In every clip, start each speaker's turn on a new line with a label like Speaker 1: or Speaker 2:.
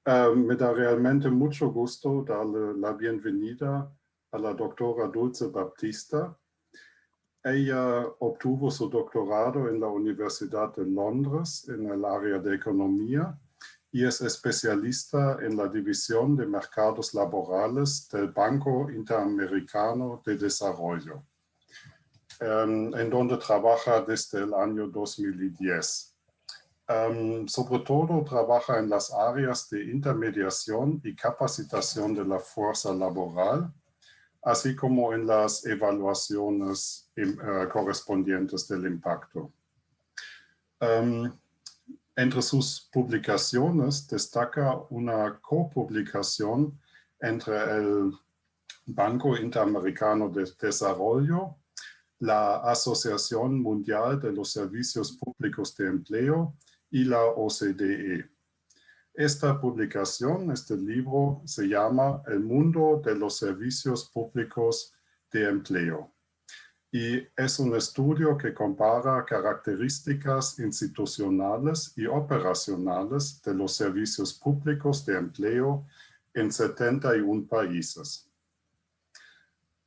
Speaker 1: Me da realmente mucho gusto darle la bienvenida a la doctora Dulce Baptista. Ella obtuvo su doctorado en la Universidad de Londres en el área de economía y es especialista en la división de mercados laborales del Banco Interamericano de Desarrollo, en donde trabaja desde el año 2010. Sobre todo trabaja en las áreas de intermediación y capacitación de la fuerza laboral, así como en las evaluaciones correspondientes del impacto. Entre sus publicaciones destaca una copublicación entre el Banco Interamericano de Desarrollo, la Asociación Mundial de los Servicios Públicos de Empleo y la OCDE. Esta publicación, este libro, se llama El mundo de los servicios públicos de empleo y es un estudio que compara características institucionales y operacionales de los servicios públicos de empleo en 71 países.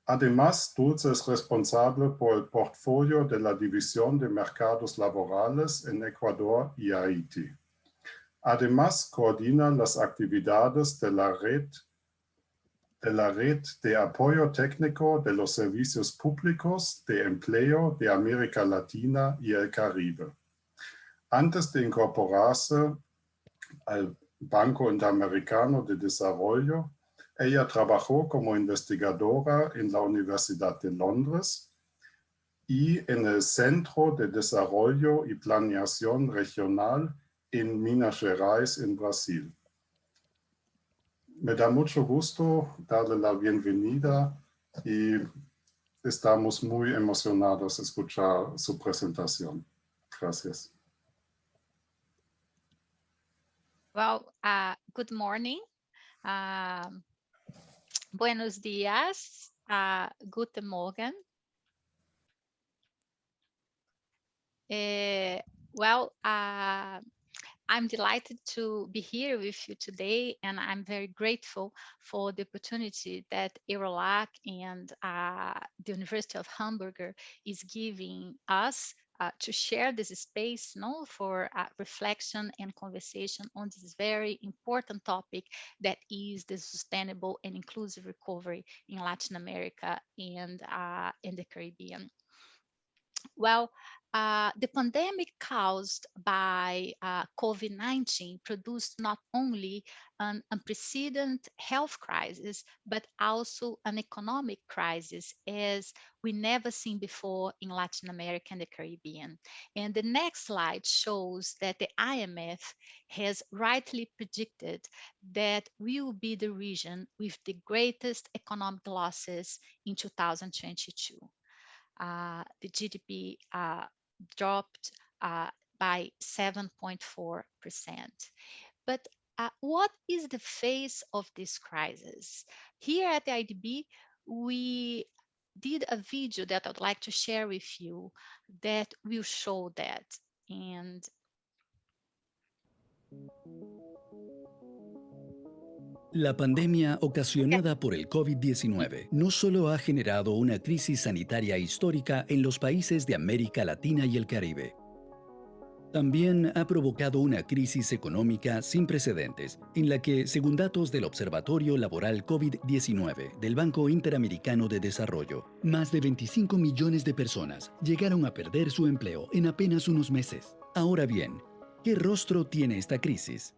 Speaker 1: Además, Dulce es responsable por el portfolio de la División de Mercados Laborales en Ecuador y Haití. Además, coordina las actividades de la red de apoyo técnico de los servicios públicos de empleo de América Latina y el Caribe. Antes de incorporarse al Banco Interamericano de Desarrollo, ella trabajó como investigadora en la Universidad de Londres y en el Centro de Desarrollo y Planeación Regional en Minas Gerais, en Brasil. Me da mucho gusto darle la bienvenida y estamos muy emocionados de escuchar su presentación. Gracias.
Speaker 2: Well, good morning. Buenos días. Guten Morgen. I'm delighted to be here with you today, and I'm very grateful for the opportunity that EU-LAC and the University of Hamburg is giving us to share this space for reflection and conversation on this very important topic that is the sustainable and inclusive recovery in Latin America and in the Caribbean. Well, the pandemic caused by COVID-19 produced not only an unprecedented health crisis, but also an economic crisis as we never seen before in Latin America and the Caribbean. And the next slide shows that the IMF has rightly predicted that we will be the region with the greatest economic losses in 2022. The GDP dropped by 7.4%. But what is the face of this crisis? Here at the IADB, we did a video that I'd like to share with you that will show that. And
Speaker 3: La pandemia ocasionada por el COVID-19 no solo ha generado una crisis sanitaria histórica en los países de América Latina y el Caribe. También ha provocado una crisis económica sin precedentes, en la que, según datos del Observatorio Laboral COVID-19 del Banco Interamericano de Desarrollo, más de 25 millones de personas llegaron a perder su empleo en apenas unos meses. Ahora bien, ¿qué rostro tiene esta crisis?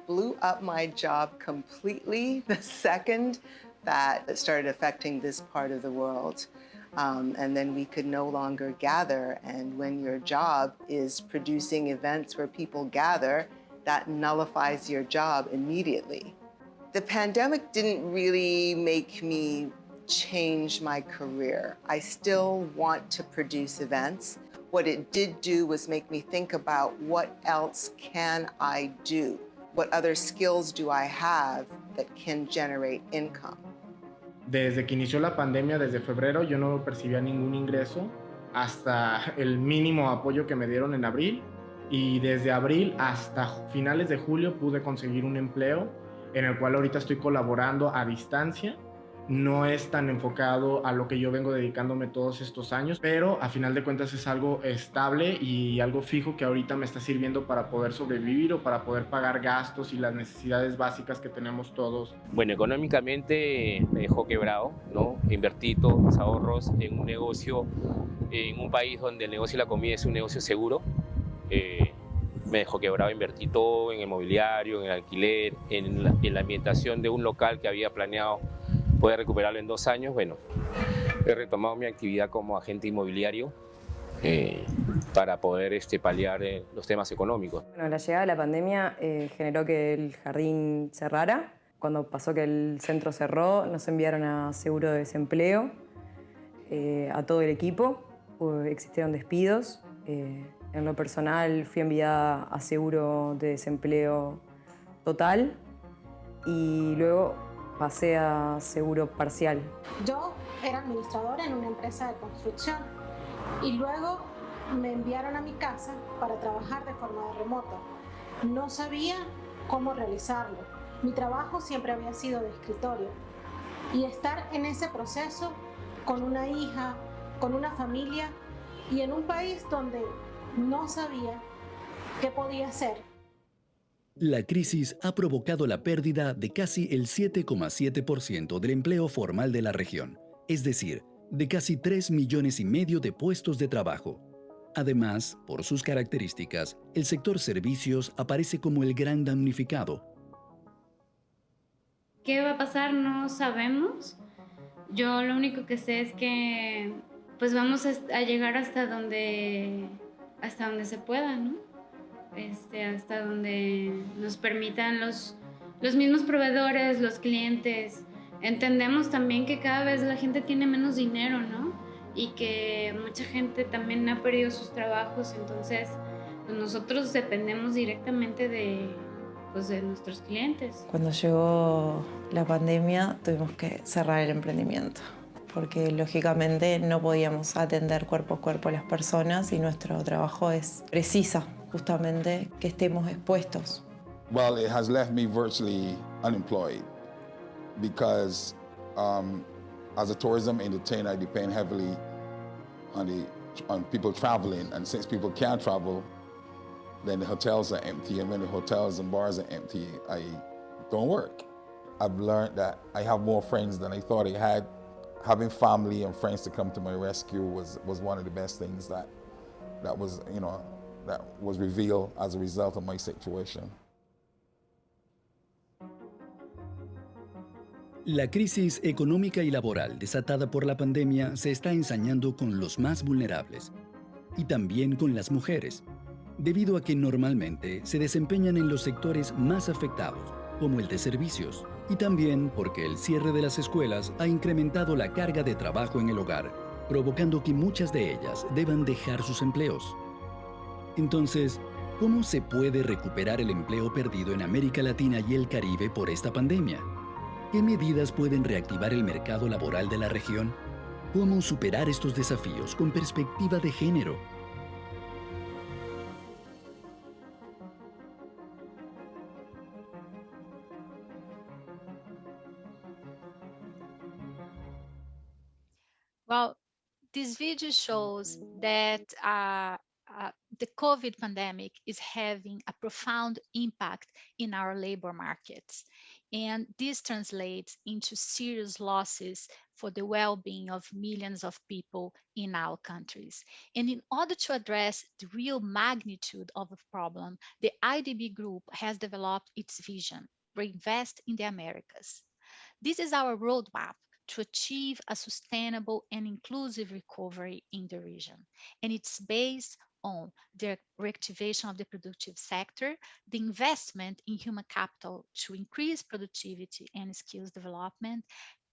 Speaker 4: Blew up my job completely the second that it started affecting this part of the world. And then we could no longer gather. And when your job is producing events where people gather, that nullifies your job immediately. The pandemic didn't really make me change my career. I still want to produce events. What it did do was make me think about what else can I do? What other skills do I have that can generate income?
Speaker 5: Desde que inició la pandemia, desde febrero, yo no percibía ningún ingreso hasta el mínimo apoyo que me dieron en abril. y desde abril hasta finales de julio pude conseguir un empleo en el cual ahorita estoy colaborando a distancia. No es tan enfocado a lo que yo vengo dedicándome todos estos años, pero a final de cuentas es algo estable y algo fijo que ahorita me está sirviendo para poder sobrevivir o para poder pagar gastos y las necesidades básicas que tenemos todos.
Speaker 6: Bueno, económicamente me dejó quebrado, ¿no? Invertí todos mis ahorros en un negocio, en un país donde el negocio de la comida es un negocio seguro. Me dejó quebrado, invertí todo en el mobiliario, en el alquiler, en la ambientación de un local que había planeado poder recuperarlo en 2 años. Bueno, he retomado mi actividad como agente inmobiliario para poder paliar los temas económicos.
Speaker 7: Bueno, la llegada de la pandemia generó que el jardín cerrara. Cuando pasó que el centro cerró, nos enviaron a seguro de desempleo a todo el equipo. Existieron despidos. En lo personal fui enviada a seguro de desempleo total y luego pasé a seguro parcial.
Speaker 8: Yo era administradora en una empresa de construcción y luego me enviaron a mi casa para trabajar de forma remota. No sabía cómo realizarlo. Mi trabajo siempre había sido de escritorio y estar en ese proceso con una hija, con una familia y en un país donde no sabía qué podía hacer.
Speaker 3: La crisis ha provocado la pérdida de casi el 7,7% del empleo formal de la región, es decir, de casi 3,5 millones de puestos de trabajo. Además, por sus características, el sector servicios aparece como el gran damnificado.
Speaker 9: ¿Qué va a pasar? No sabemos. Yo lo único que sé es que pues vamos a llegar hasta donde se pueda, ¿no? Hasta donde nos permitan los mismos proveedores, los clientes. Entendemos también que cada vez la gente tiene menos dinero, ¿no? Y que mucha gente también ha perdido sus trabajos, entonces pues nosotros dependemos directamente de nuestros clientes.
Speaker 10: Cuando llegó la pandemia tuvimos que cerrar el emprendimiento porque lógicamente no podíamos atender cuerpo a cuerpo a las personas y nuestro trabajo precisa justamente que estemos expuestos.
Speaker 11: Well, it has left me virtually unemployed because as a tourism entertainer, I depend heavily on people traveling, and since people can't travel, then the hotels are empty, and when the hotels and bars are empty, I don't work. I've learned that I have more friends than I thought I had. Having family and friends to come to my rescue was one of the best things that was revealed as a result of my situation.
Speaker 3: La crisis económica y laboral desatada por la pandemia se está ensañando con los más vulnerables y también con las mujeres, debido a que normalmente se desempeñan en los sectores más afectados, como el de servicios, y también porque el cierre de las escuelas ha incrementado la carga de trabajo en el hogar, provocando que muchas de ellas deban dejar sus empleos. Entonces, ¿cómo se puede recuperar el empleo perdido en América Latina y el Caribe por esta pandemia? ¿Qué medidas pueden reactivar el mercado laboral de la región? ¿Cómo superar estos desafíos con perspectiva de género?
Speaker 2: Well, this video shows that the COVID pandemic is having a profound impact in our labor markets. And this translates into serious losses for the well-being of millions of people in our countries. And in order to address the real magnitude of the problem, the IADB group has developed its vision, Reinvest in the Americas. This is our roadmap to achieve a sustainable and inclusive recovery in the region. And it's based on the reactivation of the productive sector, the investment in human capital to increase productivity and skills development,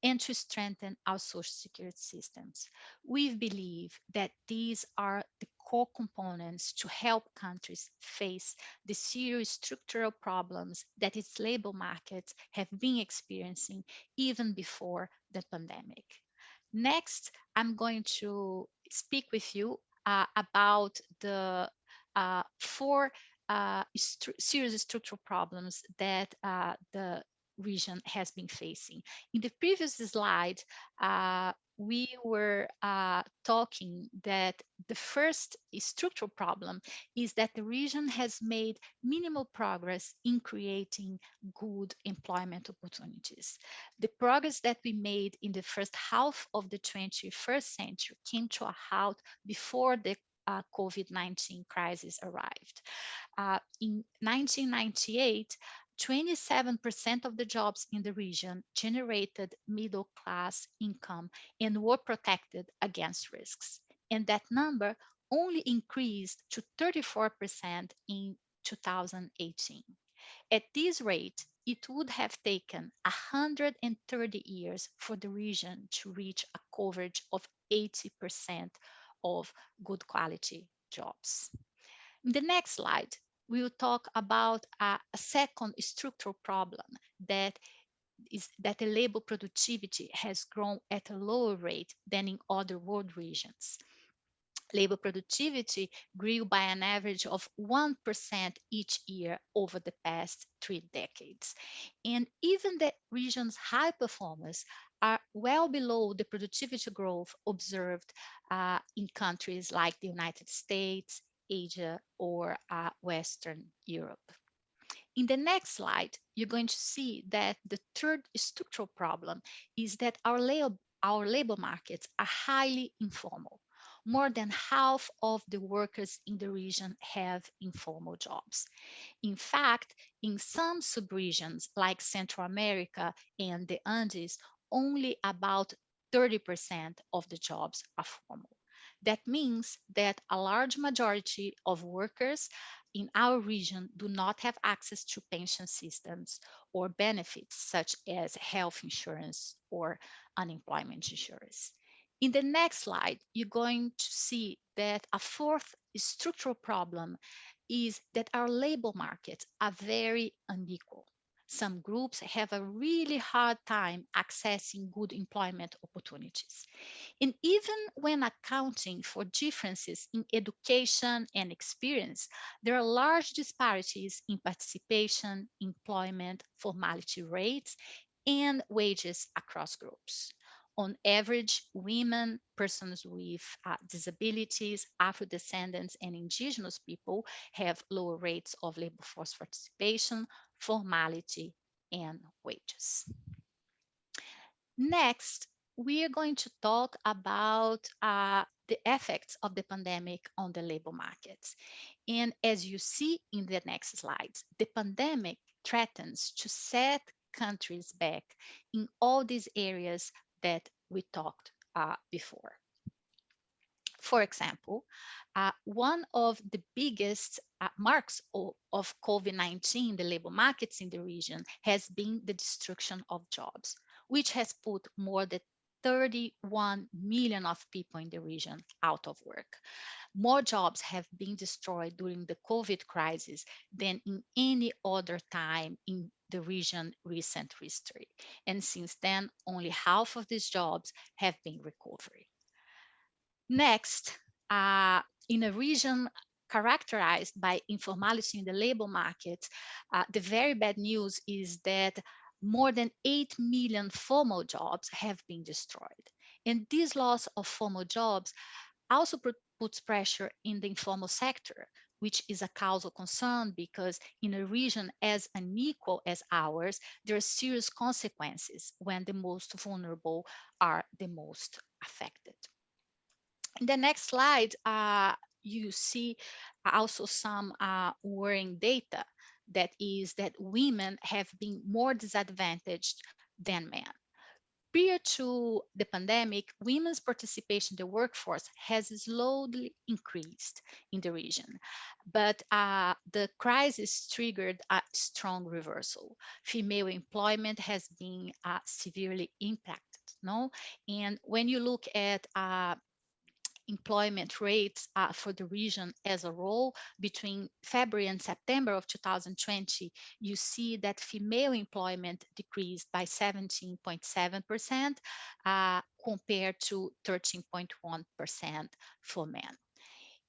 Speaker 2: and to strengthen our social security systems. We believe that these are the core components to help countries face the serious structural problems that its labor markets have been experiencing even before the pandemic. Next, I'm going to speak with you about the four serious structural problems that the region has been facing. In the previous slide, we were talking that the first structural problem is that the region has made minimal progress in creating good employment opportunities. The progress that we made in the first half of the 21st century came to a halt before the COVID-19 crisis arrived. In 1998, 27% of the jobs in the region generated middle class income and were protected against risks. And that number only increased to 34% in 2018. At this rate, it would have taken 130 years for the region to reach a coverage of 80% of good quality jobs. In the next slide, we will talk about a second structural problem that is that the labor productivity has grown at a lower rate than in other world regions. Labor productivity grew by an average of 1% each year over the past 3 decades. And even the region's high performers are well below the productivity growth observed in countries like the United States, Asia, or Western Europe. In the next slide, you're going to see that the third structural problem is that our labor markets are highly informal. More than half of the workers in the region have informal jobs. In fact, in some subregions like Central America and the Andes, only about 30% of the jobs are formal. That means that a large majority of workers in our region do not have access to pension systems or benefits such as health insurance or unemployment insurance. In the next slide, you're going to see that a fourth structural problem is that our labor markets are very unequal. Some groups have a really hard time accessing good employment opportunities. And even when accounting for differences in education and experience, there are large disparities in participation, employment, formality rates, and wages across groups. On average, women, persons with disabilities, Afro-descendants, and indigenous people have lower rates of labor force participation, formality, and wages. Next, we are going to talk about the effects of the pandemic on the labor markets. And as you see in the next slides, the pandemic threatens to set countries back in all these areas that we talked before. For example, one of the biggest marks of COVID-19 in the labor markets in the region has been the destruction of jobs, which has put more than 31 million of people in the region out of work. More jobs have been destroyed during the COVID crisis than in any other time in the region's recent history. And since then, only half of these jobs have been recovered. Next, in a region characterized by informality in the labor market, the very bad news is that more than 8 million formal jobs have been destroyed. And this loss of formal jobs also puts pressure in the informal sector, which is a causal concern because in a region as unequal as ours, there are serious consequences when the most vulnerable are the most affected. In the next slide, you see also some worrying data, that is that women have been more disadvantaged than men. Prior to the pandemic, women's participation in the workforce has slowly increased in the region, but the crisis triggered a strong reversal. Female employment has been severely impacted, no? And when you look at employment rates for the region as a whole between February and September of 2020, you see that female employment decreased by 17.7% compared to 13.1% for men.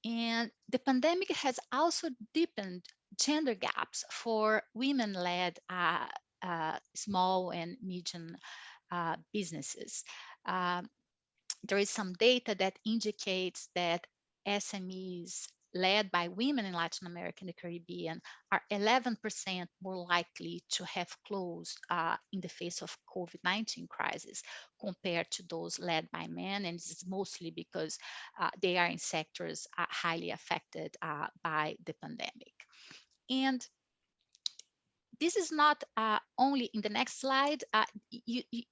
Speaker 2: And the pandemic has also deepened gender gaps for women-led small and medium businesses. There is some data that indicates that SMEs led by women in Latin America and the Caribbean are 11% more likely to have closed in the face of COVID-19 crisis compared to those led by men. And this is mostly because they are in sectors highly affected by the pandemic. And this is not only in the next slide,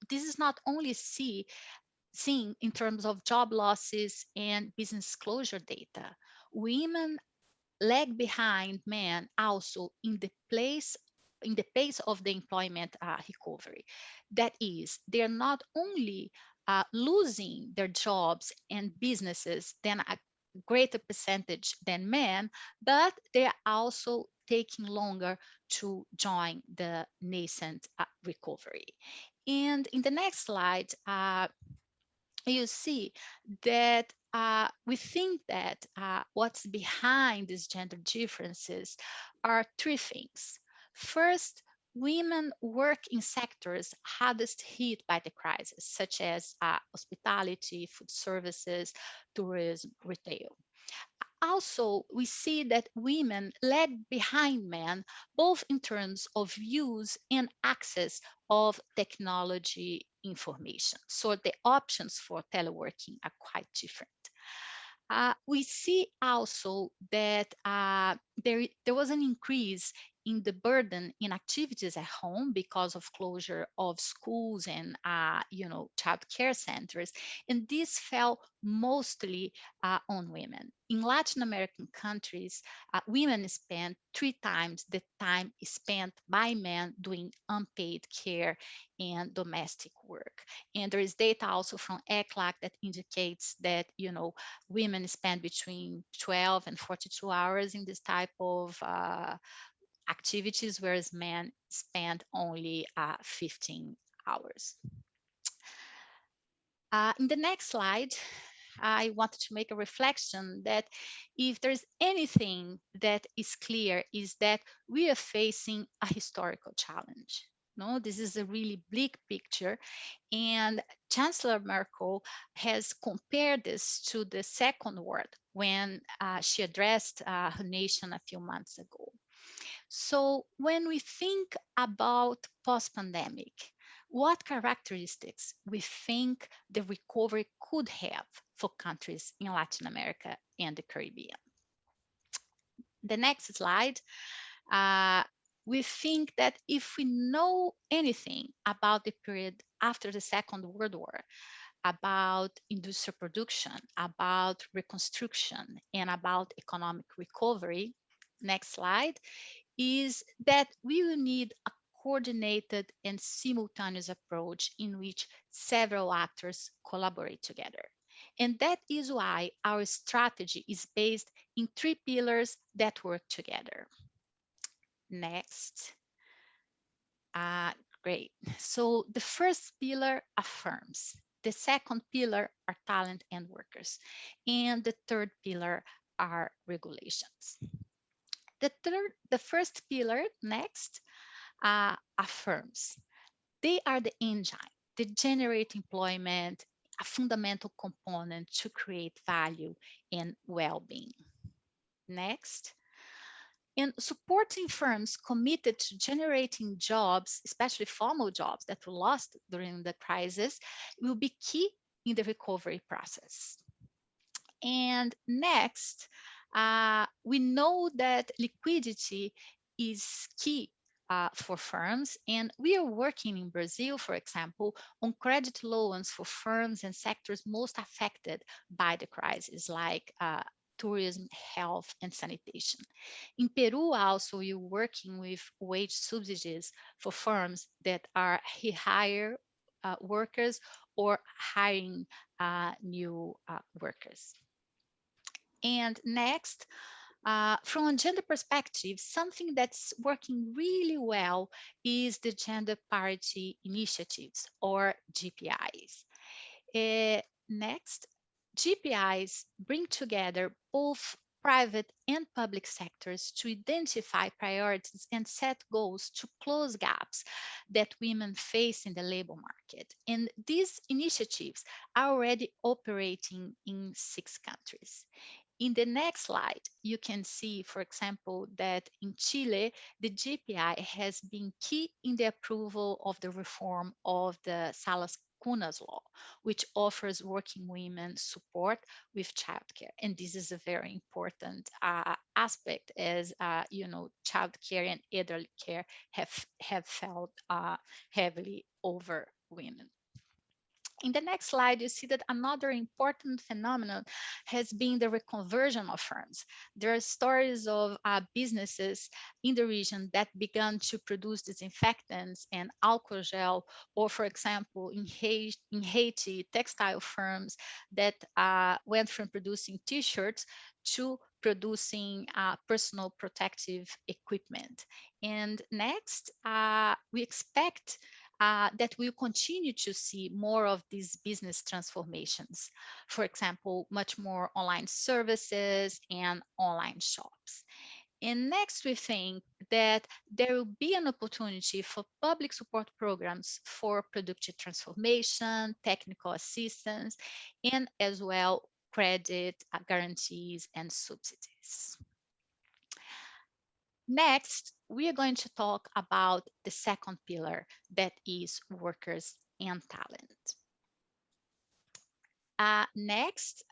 Speaker 2: this is not only seen in terms of job losses and business closure data. Women lag behind men also in the pace of the employment recovery. That is, they're not only losing their jobs and businesses than a greater percentage than men, but they're also taking longer to join the nascent recovery. And in the next slide, you see that we think that what's behind these gender differences are three things. First, women work in sectors hardest hit by the crisis, such as hospitality, food services, tourism, retail. Also, we see that women lag behind men, both in terms of use and access of technology information. So the options for teleworking are quite different. We see also that there was an increase in the burden in activities at home because of closure of schools and child care centers, and this fell mostly on women. In Latin American countries, women spend 3 times the time spent by men doing unpaid care and domestic work. And there is data also from IADB that indicates that women spend between 12 and 42 hours in this type of activities, whereas men spend only 15 hours. In the next slide, I wanted to make a reflection that if there's anything that is clear is that we are facing a historical challenge. No, this is a really bleak picture, and Chancellor Merkel has compared this to the Second World when she addressed her nation a few months ago. So when we think about post-pandemic, what characteristics we think the recovery could have for countries in Latin America and the Caribbean? The next slide, we think that if we know anything about the period after the Second World War, about industrial production, about reconstruction, and about economic recovery, next slide, is that we will need a coordinated and simultaneous approach in which several actors collaborate together. And that is why our strategy is based in 3 pillars that work together. Next. Great. So the first pillar affirms. The second pillar are talent and workers. And the third pillar are regulations. The first pillar, next, affirms. They are the engine. They generate employment, a fundamental component to create value and well-being. Next. And supporting firms committed to generating jobs, especially formal jobs that were lost during the crisis, will be key in the recovery process. And next, we know that liquidity is key for firms, and we are working in Brazil, for example, on credit loans for firms and sectors most affected by the crisis, like tourism, health, and sanitation. In Peru, also, we're working with wage subsidies for firms that are hire workers or hiring new workers. And next, from a gender perspective, something that's working really well is the gender parity initiatives, or GPIs. Next, GPIs bring together both private and public sectors to identify priorities and set goals to close gaps that women face in the labor market. And these initiatives are already operating in 6 countries. In the next slide, you can see, for example, that in Chile, the GPI has been key in the approval of the reform of the Salas Cunas law, which offers working women support with childcare. And this is a very important aspect, as you know, childcare and elderly care have felt heavily over women. In the next slide, you see that another important phenomenon has been the reconversion of firms. There are stories of businesses in the region that began to produce disinfectants and alcohol gel, or for example, in Haiti, textile firms that went from producing t-shirts to producing personal protective equipment. And next, we expect that we'll continue to see more of these business transformations. For example, much more online services and online shops. And next, we think that there will be an opportunity for public support programs for productive transformation, technical assistance, and as well credit guarantees and subsidies. Next, we are going to talk about the second pillar, that is workers and talent. Next,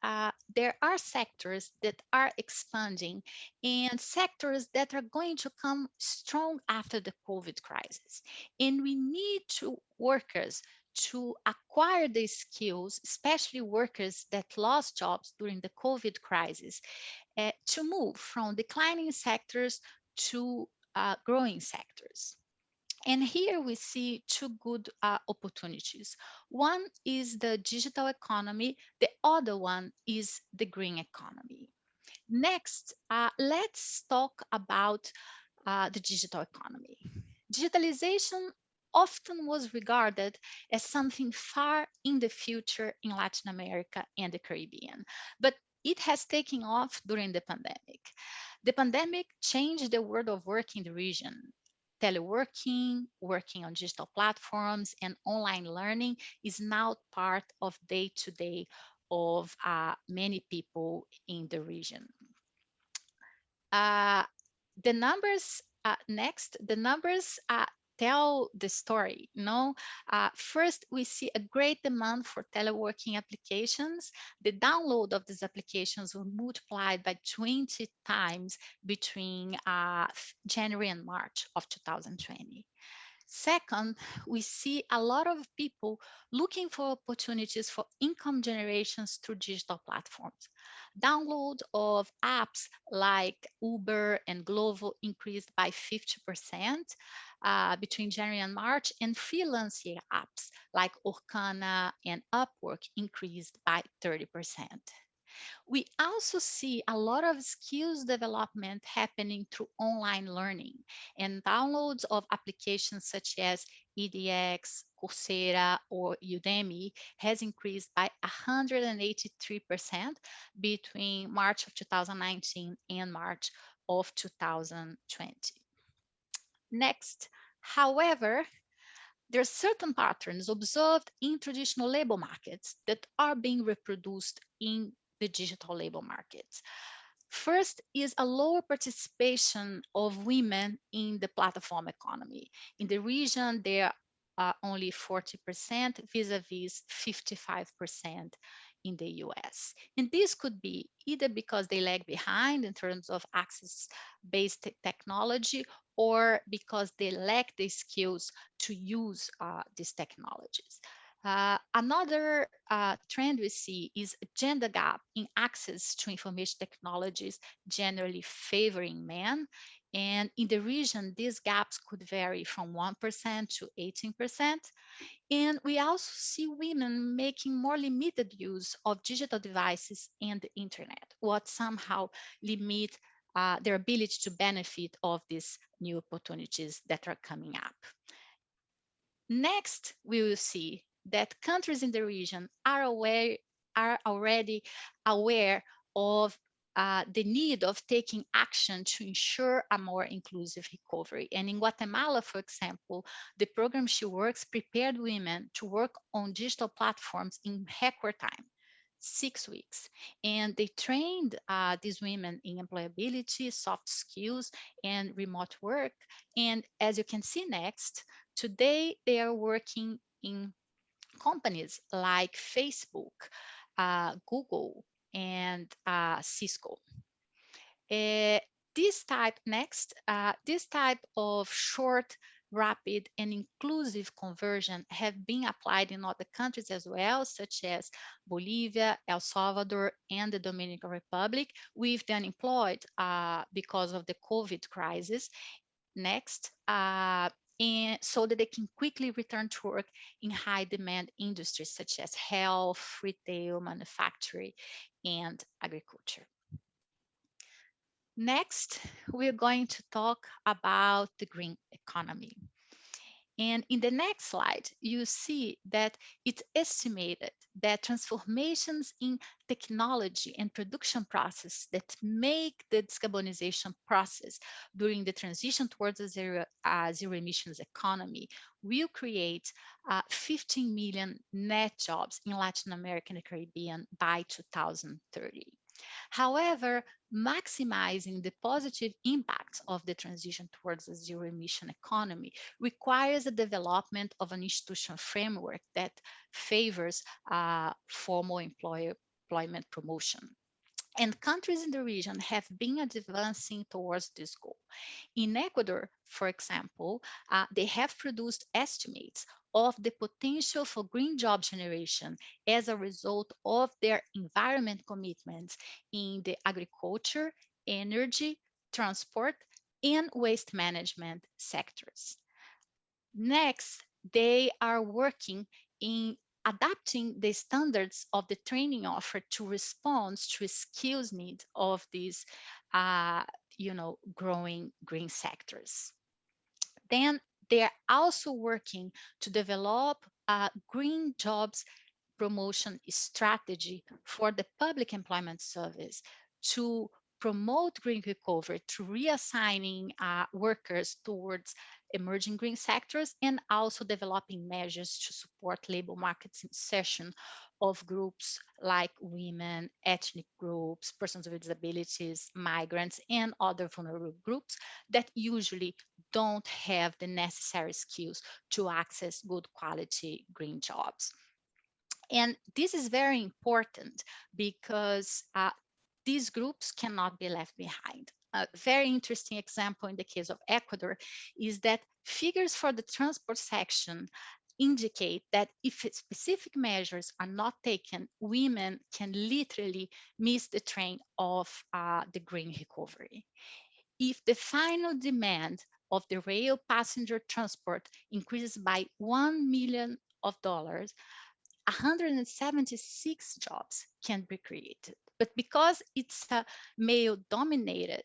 Speaker 2: there are sectors that are expanding and sectors that are going to come strong after the COVID crisis. And we need workers to acquire the skills, especially workers that lost jobs during the COVID crisis, to move from declining sectors to growing sectors. And here we see 2 good opportunities. One is the digital economy, the other one is the green economy. Next, let's talk about the digital economy. Digitalization often was regarded as something far in the future in Latin America and the Caribbean, but it has taken off during the pandemic. The pandemic changed the world of work in the region. Teleworking, working on digital platforms, and online learning is now part of day-to-day of many people in the region. The numbers next, the numbers tell the story. First, we see a great demand for teleworking applications. The download of these applications were multiplied by 20 times between January and March of 2020. Second, we see a lot of people looking for opportunities for income generations through digital platforms. Download of apps like Uber and Glovo increased by 50% between January and March, and freelancing apps like Orkana and Upwork increased by 30%. We also see a lot of skills development happening through online learning, and downloads of applications such as EDX, Coursera, or Udemy has increased by 183% between March of 2019 and March of 2020. Next, however, there are certain patterns observed in traditional labor markets that are being reproduced in the digital labor markets. First is a lower participation of women in the platform economy. In the region, there are only 40% vis-a-vis 55% in the US. And this could be either because they lag behind in terms of access-based technology, or because they lack the skills to use these technologies. Another trend we see is a gender gap in access to information technologies, generally favoring men. And in the region, these gaps could vary from 1% to 18%. And we also see women making more limited use of digital devices and the internet, what somehow limit their ability to benefit of these new opportunities that are coming up. Next, we will see that countries in the region are aware are already aware of the need of taking action to ensure a more inclusive recovery. And in Guatemala, for example, the program She Works prepared women to work on digital platforms in record time, 6 weeks. And they trained these women in employability, soft skills, and remote work. And as you can see next, today they are working in companies like Facebook, Google, and Cisco. Uh, this type of short, rapid, and inclusive conversion have been applied in other countries as well, such as Bolivia, El Salvador, and the Dominican Republic, with the unemployed because of the COVID crisis. Next, and so that they can quickly return to work in high demand industries such as health, retail, manufacturing, and agriculture. Next, we're going to talk about the green economy. And in the next slide, you see that it's estimated that transformations in technology and production process that make the decarbonization process during the transition towards a zero emissions economy will create 15 million net jobs in Latin America and the Caribbean by 2030. However, maximizing the positive impacts of the transition towards a zero emission economy requires the development of an institutional framework that favors formal employment promotion. And countries in the region have been advancing towards this goal. In Ecuador, for example, they have produced estimates of the potential for green job generation as a result of their environment commitments in the agriculture, energy, transport, and waste management sectors. Next, they are working in adapting the standards of the training offered to respond to skills needs of these, growing green sectors. Then they are also working to develop a green jobs promotion strategy for the public employment service to promote green recovery through reassigning workers towards emerging green sectors and also developing measures to support labor markets insertion of groups like women, ethnic groups, persons with disabilities, migrants, and other vulnerable groups that usually don't have the necessary skills to access good quality green jobs. And this is very important because these groups cannot be left behind. A very interesting example in the case of Ecuador is that figures for the transport section indicate that if specific measures are not taken, women can literally miss the train of the green recovery. If the final demand of the rail passenger transport increases by $1 million, 176 jobs can be created. But because it's a male-dominated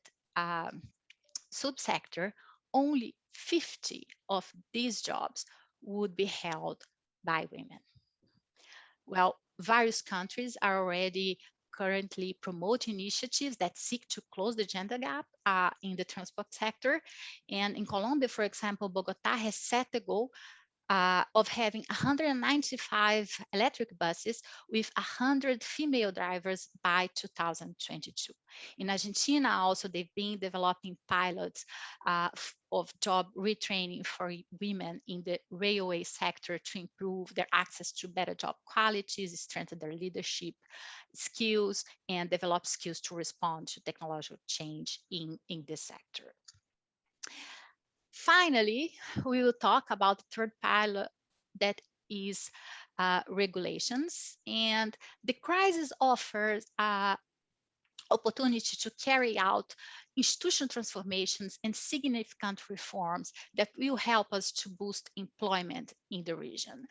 Speaker 2: subsector, only 50 of these jobs would be held by women. Well, various countries are already currently promoting initiatives that seek to close the gender gap in the transport sector. And in Colombia, for example, Bogota has set the goal of having 195 electric buses with 100 female drivers by 2022. In Argentina, also, they've been developing pilots of job retraining for women in the railway sector to improve their access to better job qualities, strengthen their leadership skills, and develop skills to respond to technological change in this sector. Finally, we will talk about the third pillar, that is regulations. And the crisis offers opportunity to carry out institutional transformations and significant reforms that will help us to boost employment in the region.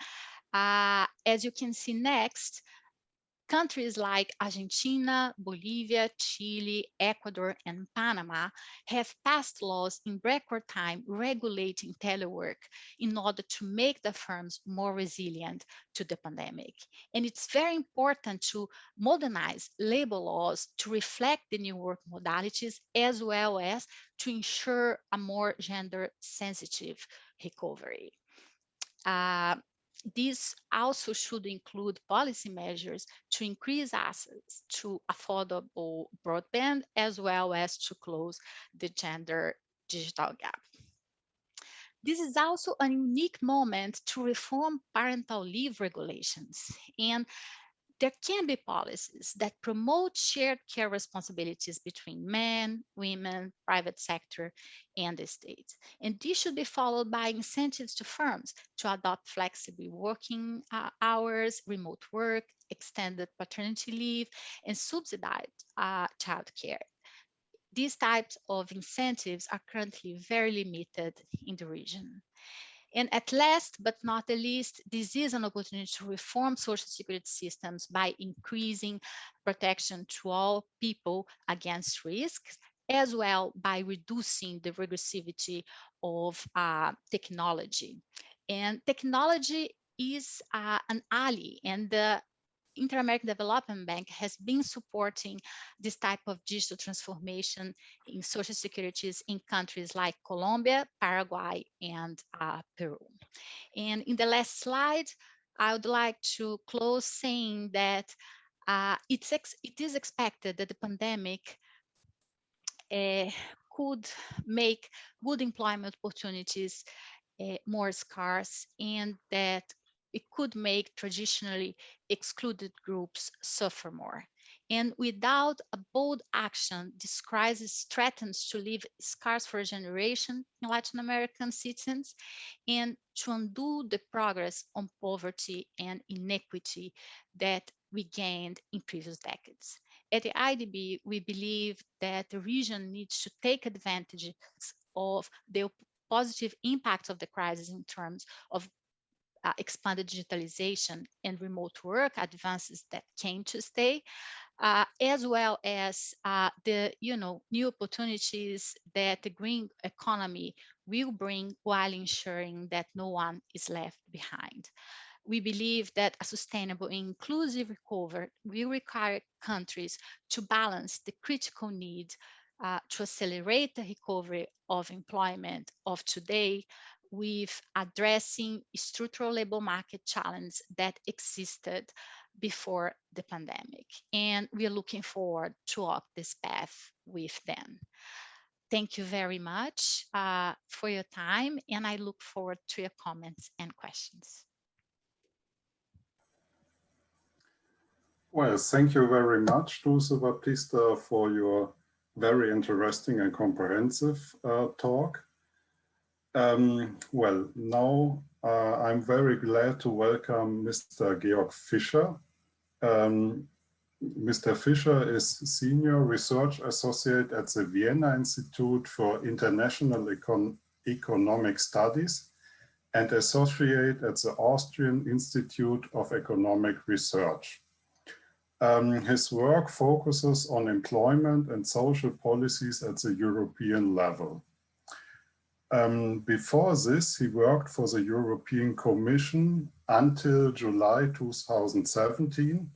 Speaker 2: As you can see next, Countries like Argentina, Bolivia, Chile, Ecuador, and Panama have passed laws in record time regulating telework in order to make the firms more resilient to the pandemic. And it's very important to modernize labor laws to reflect the new work modalities, as well as to ensure a more gender-sensitive recovery. This also should include policy measures to increase access to affordable broadband, as well as to close the gender digital gap. This is also a unique moment to reform parental leave regulations, and there can be policies that promote shared care responsibilities between men, women, private sector, and the state. And this should be followed by incentives to firms to adopt flexible working hours, remote work, extended paternity leave, and subsidized childcare. These types of incentives are currently very limited in the region. And at last but not the least, this is an opportunity to reform social security systems by increasing protection to all people against risks, as well by reducing the regressivity of technology. And technology is an ally, and the Inter-American Development Bank has been supporting this type of digital transformation in social securities in countries like Colombia, Paraguay, and Peru. And in the last slide, I would like to close saying that it is expected that the pandemic could make good employment opportunities more scarce, and that it could make traditionally excluded groups suffer more. And without a bold action, this crisis threatens to leave scars for a generation in Latin American citizens and to undo the progress on poverty and inequity that we gained in previous decades. At the IADB, we believe that the region needs to take advantage of the positive impact of the crisis in terms of expanded digitalization and remote work advances that came to stay, as well as the new opportunities that the green economy will bring while ensuring that no one is left behind. We believe that a sustainable and inclusive recovery will require countries to balance the critical need to accelerate the recovery of employment of today with addressing structural labor market challenge that existed before the pandemic. And we are looking forward to walk this path with them. Thank you very much for your time, and I look forward to your comments and questions.
Speaker 1: Well, thank you very much, Dulce Baptista, for your very interesting and comprehensive talk. Well, now I'm very glad to welcome Mr. Georg Fischer. Mr. Fischer is Senior Research Associate at the Vienna Institute for International Economic Studies and Associate at the Austrian Institute of Economic Research. His work focuses on employment and social policies at the European level. Before this, he worked for the European Commission until July 2017,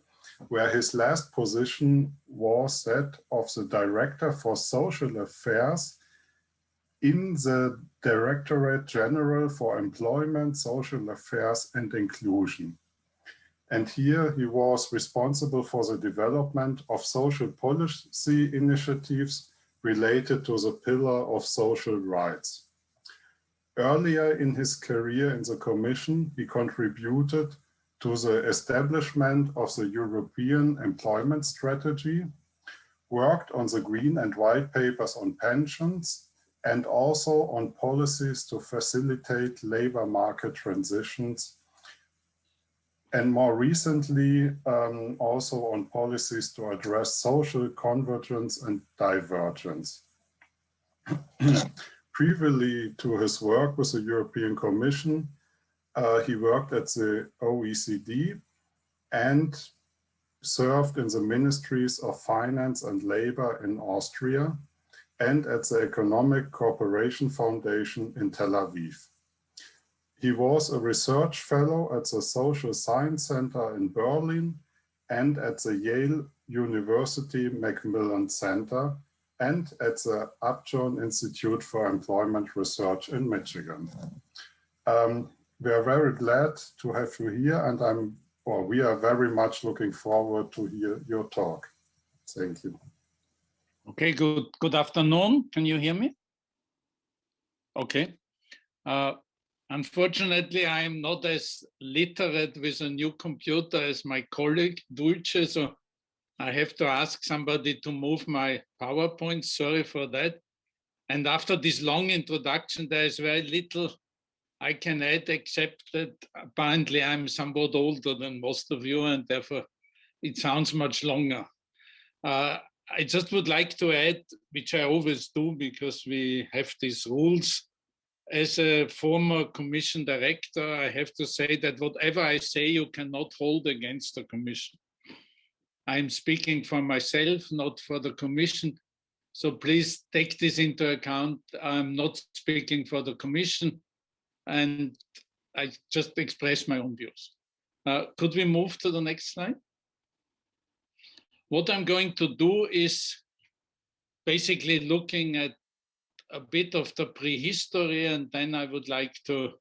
Speaker 1: where his last position was that of the Director for Social Affairs in the Directorate General for Employment, Social Affairs and Inclusion. And here he was responsible for the development of social policy initiatives related to the pillar of social rights. Earlier in his career in the Commission, he contributed to the establishment of the European Employment Strategy, worked on the Green and White Papers on pensions, and also on policies to facilitate labor market transitions, and more recently, also on policies to address social convergence and divergence. Previously to his work with the European Commission, he worked at the OECD, and served in the Ministries of Finance and Labor in Austria and at the Economic Cooperation Foundation in Tel Aviv. He was a research fellow at the Social Science Center in Berlin and at the Yale University Macmillan Center and at the Upjohn Institute for Employment Research in Michigan. We are very glad to have you here, and we are very much looking forward to hear your talk. Thank you.
Speaker 12: Okay, good afternoon. Can you hear me? Okay. Unfortunately, I am not as literate with a new computer as my colleague Dulce, so I have to ask somebody to move my PowerPoint. Sorry for that. And after this long introduction, there is very little I can add, except that apparently I'm somewhat older than most of you, and therefore it sounds much longer. I just would like to add, which I always do because we have these rules. As a former commission director, I have to say that whatever I say, you cannot hold against the commission. I'm speaking for myself, not for the commission. So please take this into account. I'm not speaking for the commission, and I just express my own views. Could we move to the next slide? What I'm going to do is basically looking at a bit of the prehistory, and then I would like to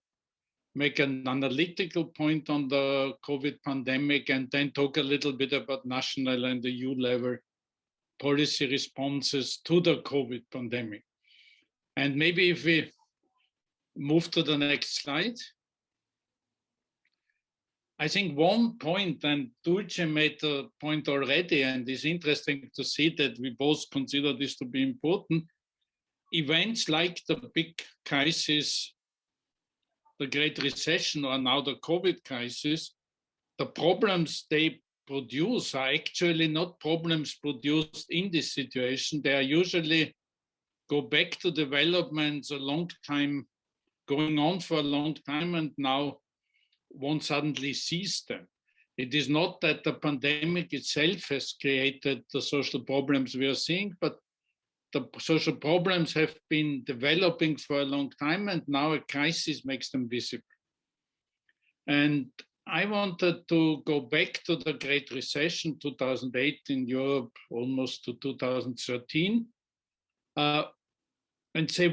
Speaker 12: make an analytical point on the COVID pandemic, and then talk a little bit about national and EU level policy responses to the COVID pandemic. And maybe if we move to the next slide. I think one point, and Dulce made the point already, and it's interesting to see that we both consider this to be important. Events like the big crisis, the Great Recession, or now the COVID crisis, the problems they produce are actually not problems produced in this situation. They are usually go back to developments a long time, going on for a long time, and now one suddenly sees them. It is not that the pandemic itself has created the social problems we are seeing, but the social problems have been developing for a long time, and now a crisis makes them visible. And I wanted to go back to the Great Recession, 2008 in Europe, almost to 2013, and say,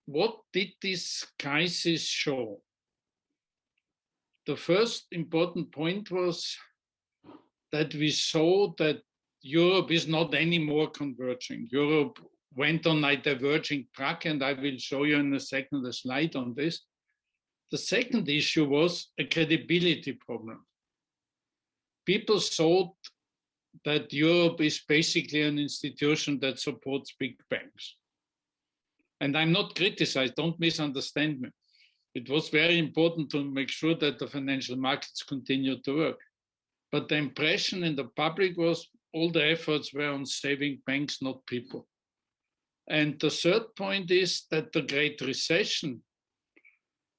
Speaker 12: what did this crisis show? The first important point was that we saw that Europe is not anymore converging. Europe went on a diverging track, and I will show you in a second a slide on this. The second issue was a credibility problem. People thought that Europe is basically an institution that supports big banks. And I'm not criticized, don't misunderstand me. It was very important to make sure that the financial markets continue to work. But the impression in the public was all the efforts were on saving banks, not people. And the third point is that the Great Recession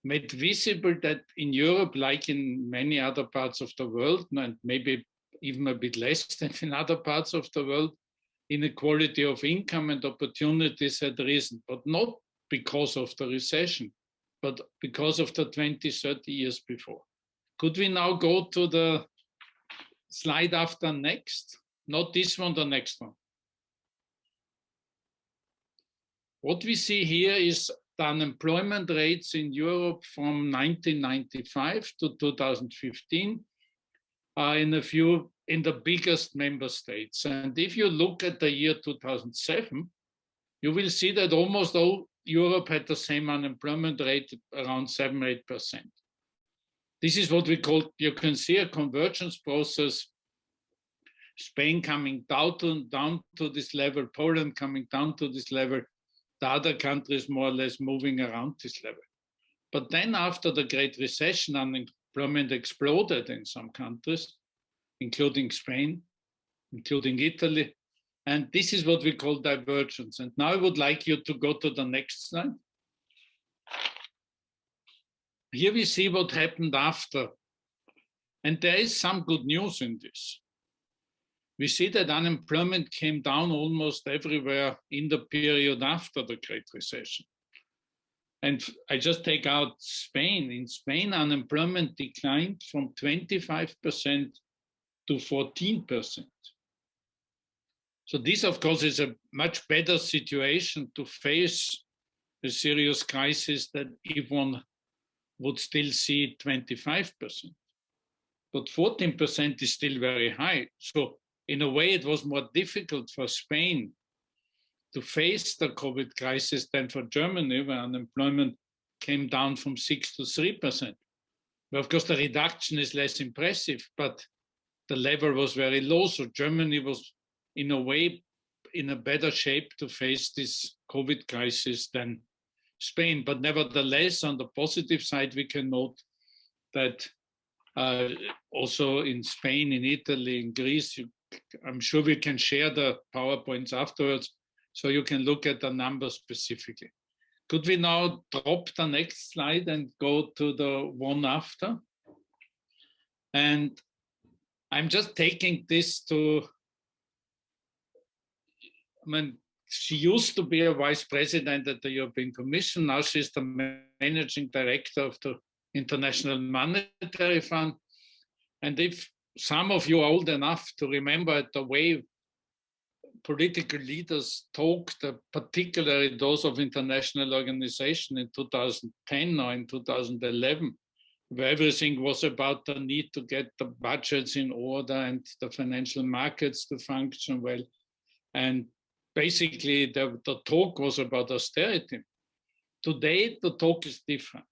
Speaker 12: made visible that in Europe, like in many other parts of the world, and maybe even a bit less than in other parts of the world, inequality of income and opportunities had risen, but not because of the recession, but because of the 20, 30 years before. Could we now go to the slide after next? Not this one, the next one. What we see here is the unemployment rates in Europe from 1995 to 2015 in the biggest member states. And if you look at the year 2007, you will see that almost all Europe had the same unemployment rate, around 7-8%. This is what we call, you can see a convergence process. Spain coming down to this level, Poland coming down to this level, the other countries more or less moving around this level. But then after the Great Recession, unemployment exploded in some countries, including Spain, including Italy. And this is what we call divergence. And now I would like you to go to the next slide. Here we see what happened after. And there is some good news in this. we see that unemployment came down almost everywhere in the period after the Great Recession. And I just take out Spain. In Spain, unemployment declined from 25% to 14%. So this, of course, is a much better situation to face a serious crisis than if one would still see 25%. But 14% is still very high. So in a way, it was more difficult for Spain to face the COVID crisis than for Germany, where unemployment came down from 6 to 3%. Well, of course, the reduction is less impressive, but the level was very low. So Germany was, in a way, in a better shape to face this COVID crisis than Spain. But nevertheless, on the positive side, we can note that also in Spain, in Italy, in Greece, I'm sure we can share the PowerPoints afterwards, so you can look at the numbers specifically. Could we now drop the next slide and go to the one after? And I'm just taking this to, I mean, she used to be a vice president at the European Commission. Now she's the managing director of the International Monetary Fund. And if some of you are old enough to remember the way political leaders talked, particularly those of international organization in 2010 or in 2011, where everything was about the need to get the budgets in order and the financial markets to function well. And basically, the talk was about austerity. Today, the talk is different.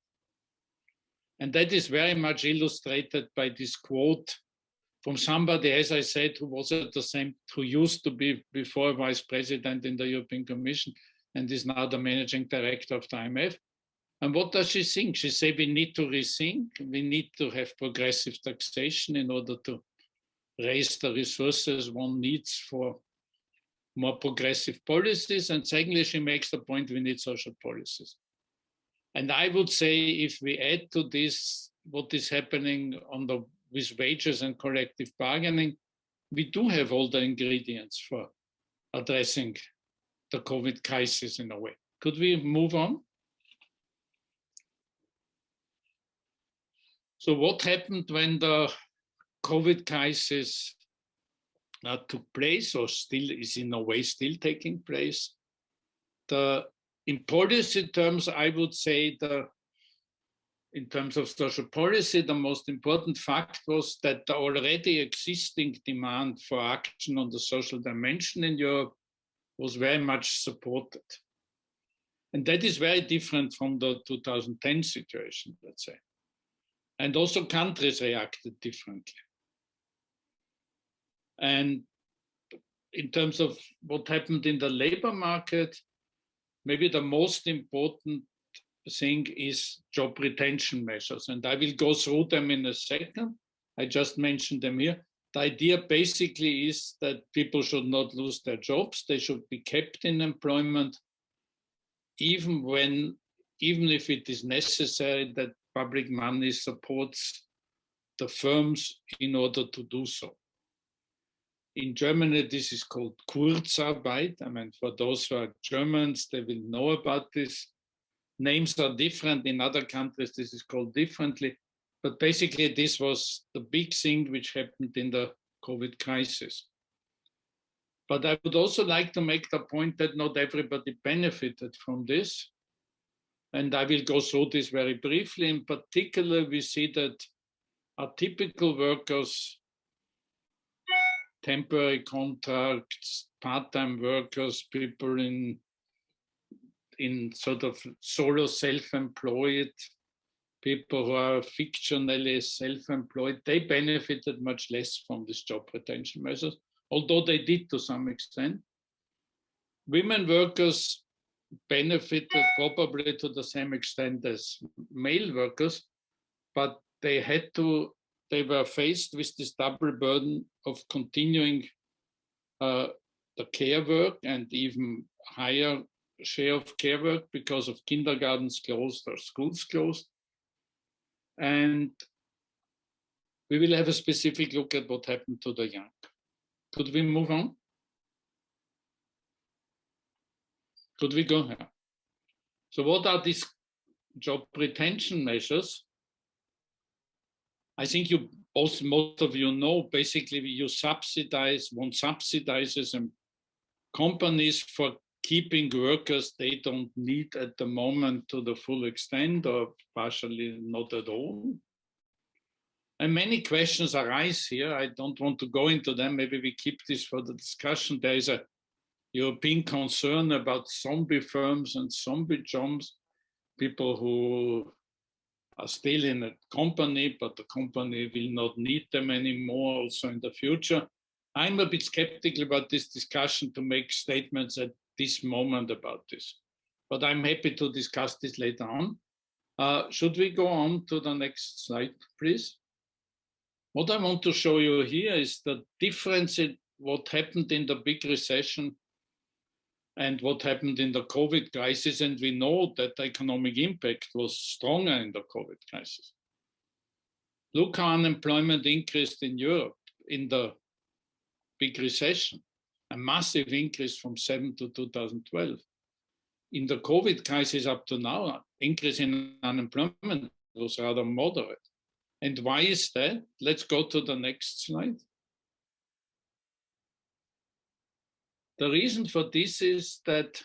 Speaker 12: And that is very much illustrated by this quote from somebody, as I said, who was at the same, who used to be before vice president in the European Commission and is now the managing director of the IMF. And what does she think? She said, we need to rethink, we need to have progressive taxation in order to raise the resources one needs for more progressive policies. And secondly, she makes the point we need social policies. And I would say if we add to this what is happening with wages and collective bargaining, we do have all the ingredients for addressing the COVID crisis in a way. Could we move on? So what happened when the COVID crisis took place, or still is in a way still taking place? In policy terms, I would say in terms of social policy, the most important fact was that the already existing demand for action on the social dimension in Europe was very much supported. And that is very different from the 2010 situation, let's say. And also countries reacted differently. And in terms of what happened in the labor market, maybe the most important thing is job retention measures. And I will go through them in a second. I just mentioned them here. The idea basically is that people should not lose their jobs. They should be kept in employment, even if it is necessary that public money supports the firms in order to do so. In Germany, this is called Kurzarbeit. I mean, for those who are Germans, they will know about this. Names are different. In other countries, this is called differently. But basically, this was the big thing which happened in the COVID crisis. But I would also like to make the point that not everybody benefited from this. And I will go through this very briefly. In particular, we see that atypical workers, temporary contracts, part-time workers, people in sort of solo self-employed, people who are fictionally self-employed, they benefited much less from these job retention measures, although they did to some extent. Women workers benefited probably to the same extent as male workers, but they were faced with this double burden of continuing the care work and even higher share of care work because of kindergartens closed or schools closed. And we will have a specific look at what happened to the young. Could we move on? Could we go here? So what are these job retention measures? I think you also, most of you know, basically you subsidize, one subsidizes companies for keeping workers they don't need at the moment to the full extent or partially not at all. And many questions arise here. I don't want to go into them. Maybe we keep this for the discussion. There is a European concern about zombie firms and zombie jobs, people who are still in a company, but the company will not need them anymore also in the future. I'm a bit skeptical about this discussion to make statements at this moment about this, but I'm happy to discuss this later on. Should we go on to the next slide, please? What I want to show you here is the difference in what happened in the big recession and what happened in the COVID crisis. And we know that the economic impact was stronger in the COVID crisis. Look how unemployment increased in Europe in the big recession, a massive increase from 7 to 2012. In the COVID crisis up to now, increase in unemployment was rather moderate. And why is that? Let's go to the next slide. The reason for this is that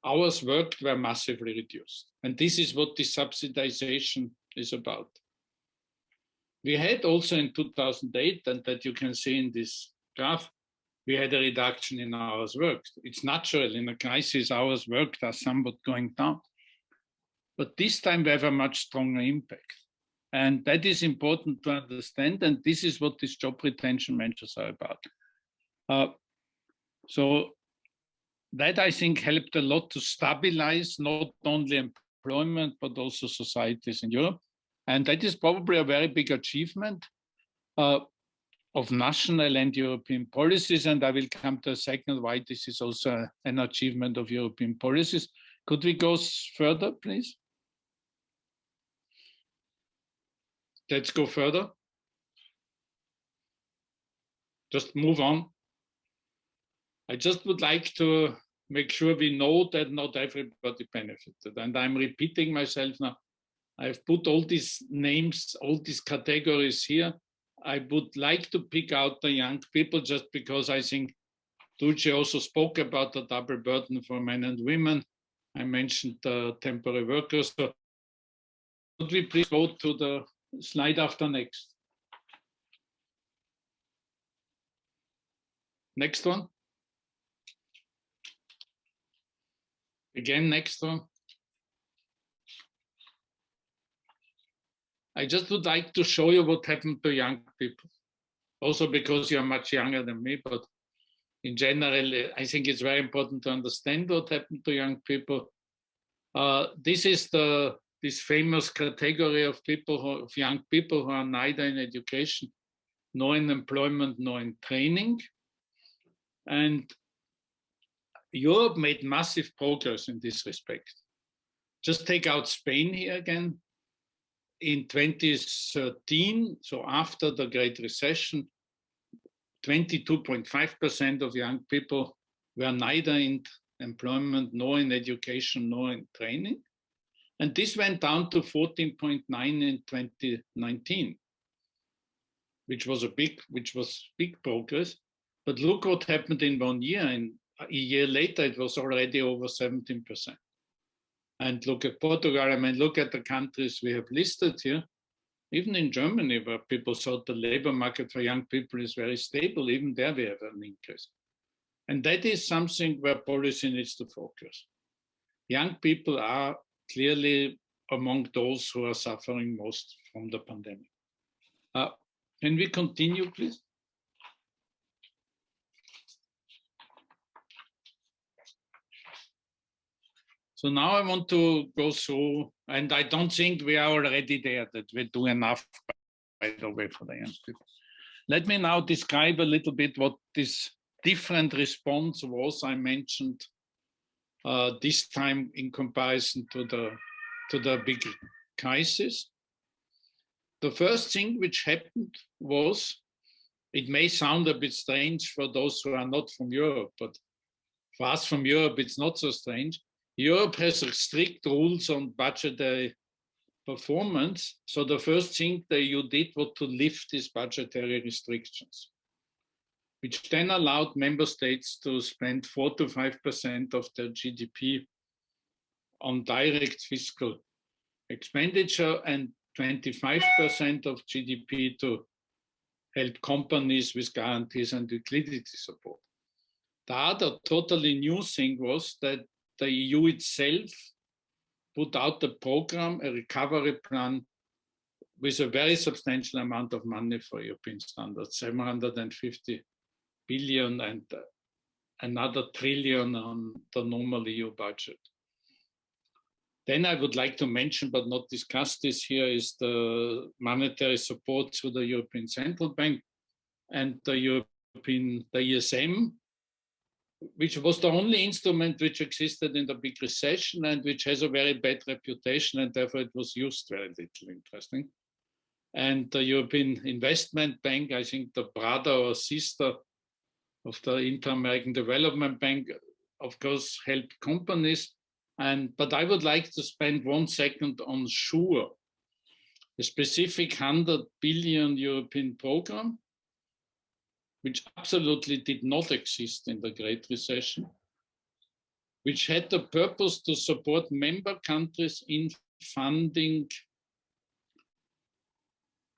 Speaker 12: hours worked were massively reduced. And this is what the subsidization is about. We had also in 2008, and that you can see in this graph, we had a reduction in hours worked. It's natural in a crisis, hours worked are somewhat going down. But this time we have a much stronger impact. And that is important to understand. And this is what these job retention measures are about. So that, I think, helped a lot to stabilize not only employment, but also societies in Europe. And that is probably a very big achievement of national and European policies. And I will come to a second why this is also an achievement of European policies. Could we go further, please? Let's go further. Just move on. I just would like to make sure we know that not everybody benefited. And I'm repeating myself now. I've put all these names, all these categories here. I would like to pick out the young people just because I think Dulce also spoke about the double burden for men and women. I mentioned the temporary workers. So could we please go to the slide after next? Next one. Again, next one. I just would like to show you what happened to young people. Also because you're much younger than me, but in general, I think it's very important to understand what happened to young people. This is this famous category of people, of young people who are neither in education, nor in employment, nor in training. And Europe made massive progress in this respect. Just take out Spain here again. In 2013, so after the Great Recession, 22.5% of young people were neither in employment, nor in education, nor in training. And this went down to 14.9 in 2019, which was big progress. But look what happened in 1 year. And a year later, it was already over 17%. And look at Portugal, I mean, look at the countries we have listed here. Even in Germany, where people thought the labor market for young people is very stable, even there we have an increase. And that is something where policy needs to focus. Young people are clearly among those who are suffering most from the pandemic. Can we continue, please? So now I want to go through, and I don't think we are already there, that we do enough, by the way, for the young people. Let me now describe a little bit what this different response was I mentioned this time in comparison to the big crisis. The first thing which happened was it may sound a bit strange for those who are not from Europe, but for us from Europe, it's not so strange. Europe has strict rules on budgetary performance. So the first thing the EU did was to lift these budgetary restrictions, which then allowed member states to spend 4 to 5% of their GDP on direct fiscal expenditure and 25% of GDP to help companies with guarantees and liquidity support. The other totally new thing was that the EU itself put out a program, a recovery plan, with a very substantial amount of money for European standards, 750 billion and another trillion on the normal EU budget. Then I would like to mention, but not discuss this here, is the monetary support through the European Central Bank and the ESM, which was the only instrument which existed in the big recession and which has a very bad reputation, and therefore it was used very little, interesting. And the European Investment Bank, I think the brother or sister of the Inter-American Development Bank, of course, helped companies. But I would like to spend 1 second on SURE, a specific 100 billion European program, which absolutely did not exist in the Great Recession, which had the purpose to support member countries in funding,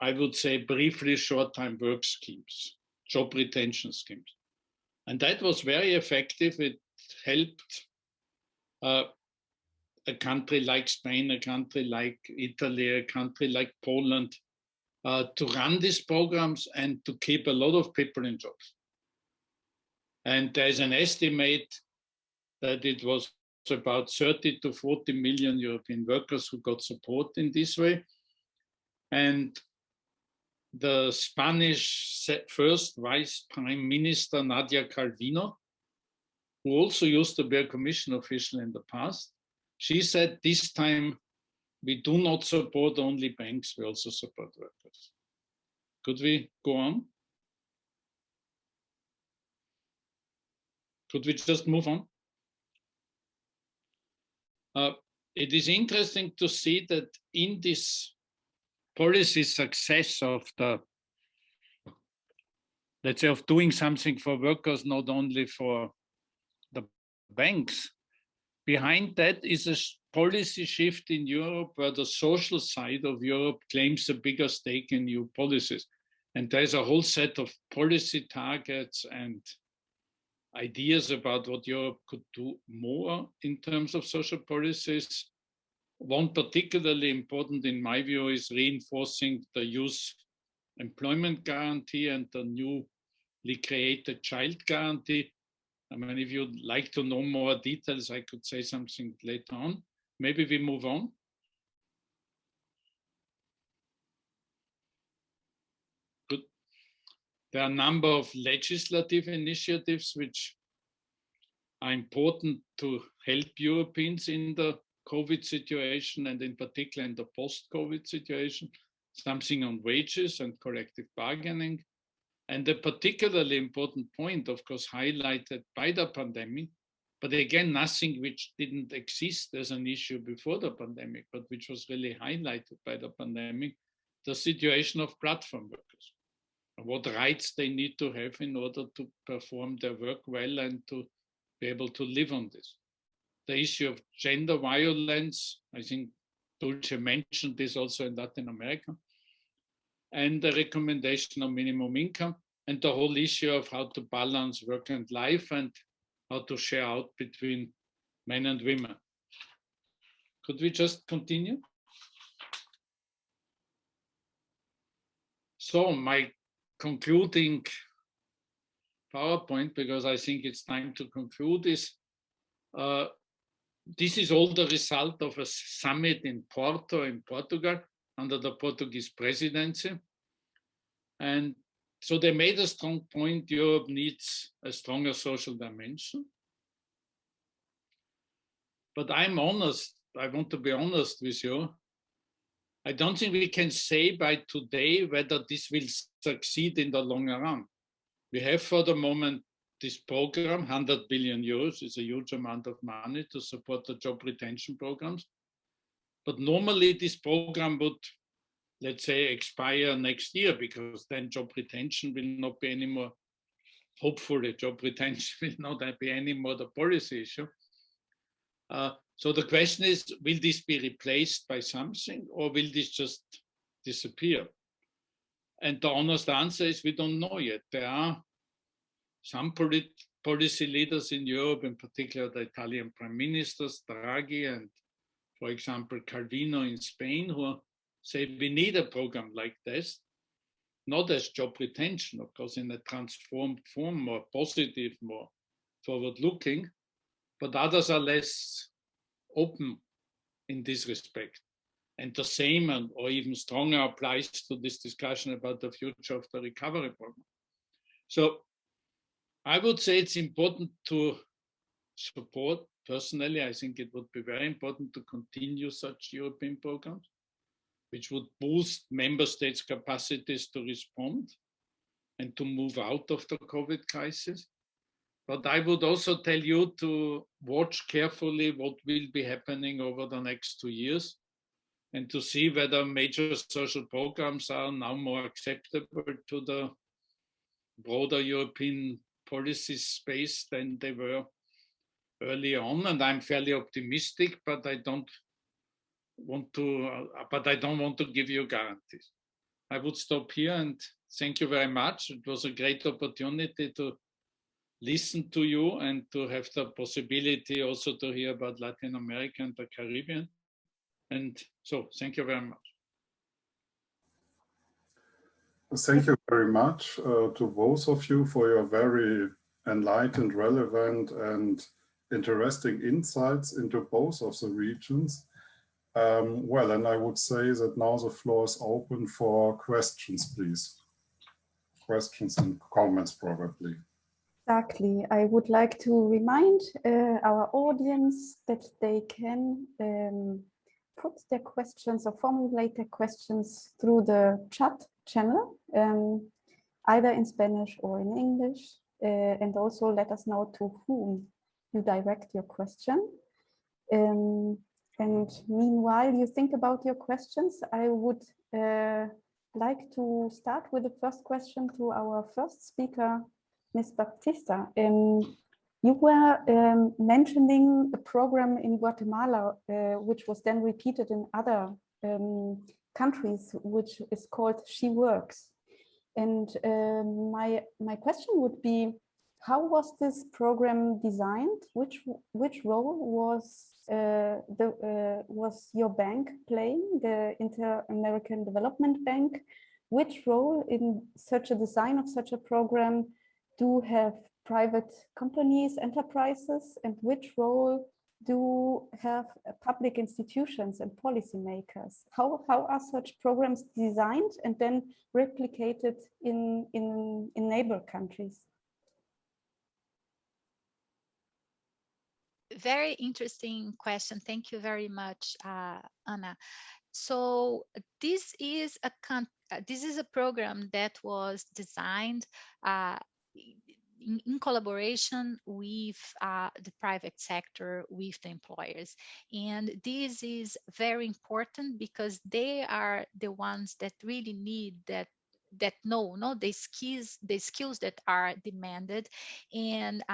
Speaker 12: I would say briefly, short-time work schemes, job retention schemes. And that was very effective. It helped a country like Spain, a country like Italy, a country like Poland, to run these programs and to keep a lot of people in jobs. And there's an estimate that it was about 30 to 40 million European workers who got support in this way. And the Spanish first Vice Prime Minister, Nadia Calvino, who also used to be a commission official in the past, she said, this time we do not support only banks, we also support workers. Could we go on? Could we just move on? It is interesting to see that in this policy success of the, let's say, of doing something for workers, not only for the banks, behind that is a policy shift in Europe where the social side of Europe claims a bigger stake in EU policies. And there's a whole set of policy targets and ideas about what Europe could do more in terms of social policies. One particularly important, in my view, is reinforcing the youth employment guarantee and the newly created child guarantee. I mean, if you'd like to know more details, I could say something later on. Maybe we move on. Good. There are a number of legislative initiatives which are important to help Europeans in the COVID situation and in particular in the post-COVID situation, something on wages and collective bargaining. And a particularly important point, of course, highlighted by the pandemic, but again, nothing which didn't exist as an issue before the pandemic, but which was really highlighted by the pandemic, the situation of platform workers, what rights they need to have in order to perform their work well and to be able to live on this. The issue of gender violence, I think Dulce mentioned this also in Latin America, and the recommendation of minimum income, and the whole issue of how to balance work and life and how to share out between men and women. Could we just continue? So my concluding PowerPoint, because I think it's time to conclude, is this is all the result of a summit in Porto in Portugal under the Portuguese presidency. And so they made a strong point, Europe needs a stronger social dimension. But I'm honest, I want to be honest with you. I don't think we can say by today whether this will succeed in the longer run. We have for the moment this program, 100 billion euros is a huge amount of money to support the job retention programs. But normally this program would, let's say, expire next year, because then job retention will not be anymore, hopefully job retention will not be anymore the policy issue. So the question is, will this be replaced by something, or will this just disappear? And the honest answer is we don't know yet. There are some policy leaders in Europe, in particular the Italian Prime Ministers, Draghi, and for example, Calvino in Spain, who say we need a program like this, not as job retention, of course, in a transformed form, more positive, more forward-looking, but others are less open in this respect. And the same or even stronger applies to this discussion about the future of the recovery program. So I would say it's important to support, personally, I think it would be very important to continue such European programs, which would boost member states' capacities to respond and to move out of the COVID crisis. But I would also tell you to watch carefully what will be happening over the next 2 years, and to see whether major social programs are now more acceptable to the broader European policy space than they were early on. And I'm fairly optimistic, but I don't want to give you guarantees. I would stop here and thank you very much. It was a great opportunity to listen to you and to have the possibility also to hear about Latin America and the Caribbean. And so thank you very much.
Speaker 1: Thank you very much to both of you for your very enlightened, relevant, and interesting insights into both of the regions. Well, and I would say that now the floor is open for questions, please. Questions and comments, probably.
Speaker 13: Exactly. I would like to remind our audience that they can put their questions or formulate their questions through the chat channel, either in Spanish or in English, and also let us know to whom you direct your question. And meanwhile, you think about your questions, I would like to start with the first question to our first speaker, Ms. Baptista. You were mentioning a program in Guatemala, which was then repeated in other countries, which is called She Works. And my question would be, how was this program designed? Which role was your bank playing, the Inter-American Development Bank? Which role in such a design of such a program do have private companies, enterprises, and which role do have public institutions and policymakers? How are such programs designed and then replicated in neighbor countries?
Speaker 2: Very interesting question. Thank you very much, Anna. So this is a program that was designed in collaboration with the private sector, with the employers. And this is very important because they are the ones that really need that know the skills that are demanded. And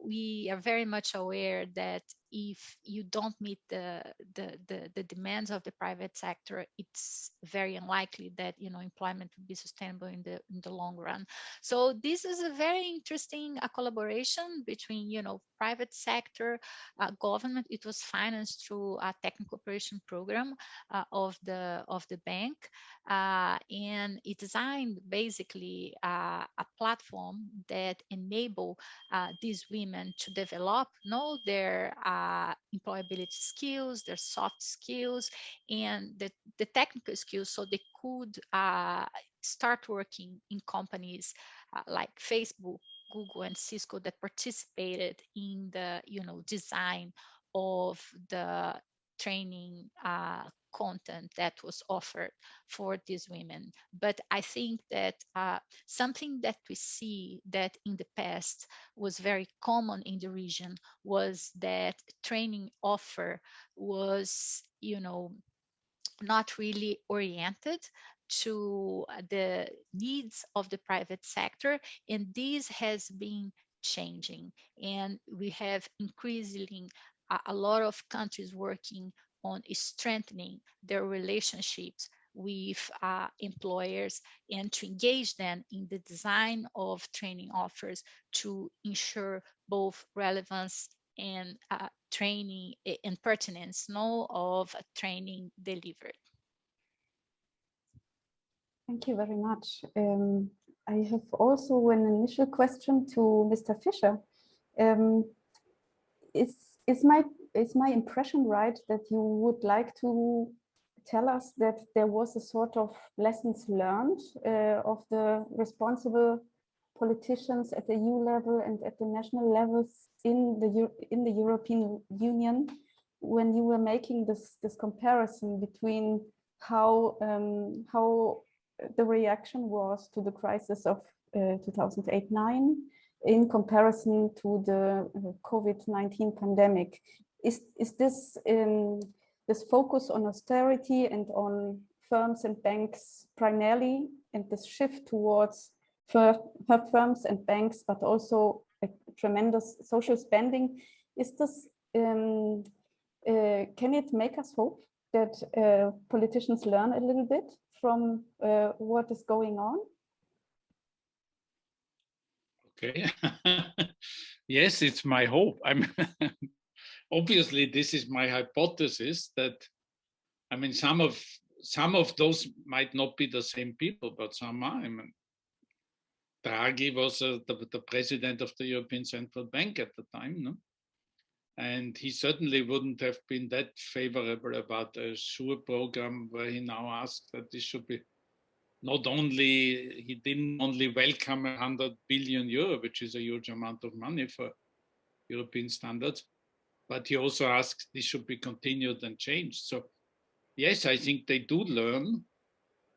Speaker 2: we are very much aware that if you don't meet the demands of the private sector, it's very unlikely that employment will be sustainable in the long run. So this is a very interesting collaboration between private sector, government. It was financed through a technical cooperation program of the bank, and it designed basically a platform that enable these women to develop their employability skills, their soft skills, and the technical skills, so they could start working in companies like Facebook, Google, and Cisco that participated in the design of the training content that was offered for these women. But I think that something that we see that in the past was very common in the region was that training offer was, not really oriented to the needs of the private sector, and this has been changing, and we have increasingly a lot of countries working on strengthening their relationships with employers and to engage them in the design of training offers to ensure both relevance and training and pertinence of training delivered.
Speaker 13: Thank you very much. I have also an initial question to Mr. Fischer. Is my impression right that you would like to tell us that there was a sort of lessons learned of the responsible politicians at the EU level and at the national levels in the European Union when you were making this comparison between how the reaction was to the crisis of 2008-9 in comparison to the COVID-19 pandemic? Is this this focus on austerity and on firms and banks primarily, and this shift towards firms and banks, but also a tremendous social spending, is this can it make us hope that politicians learn a little bit from what is going on?
Speaker 12: Okay. Yes, it's my hope. Obviously this is my hypothesis that, some of those might not be the same people, but some are. Draghi was the president of the European Central Bank at the time, no? And he certainly wouldn't have been that favorable about a SURE program where he now asked that this should be he didn't only welcome 100 billion euro, which is a huge amount of money for European standards, but he also asked this should be continued and changed. So yes, I think they do learn.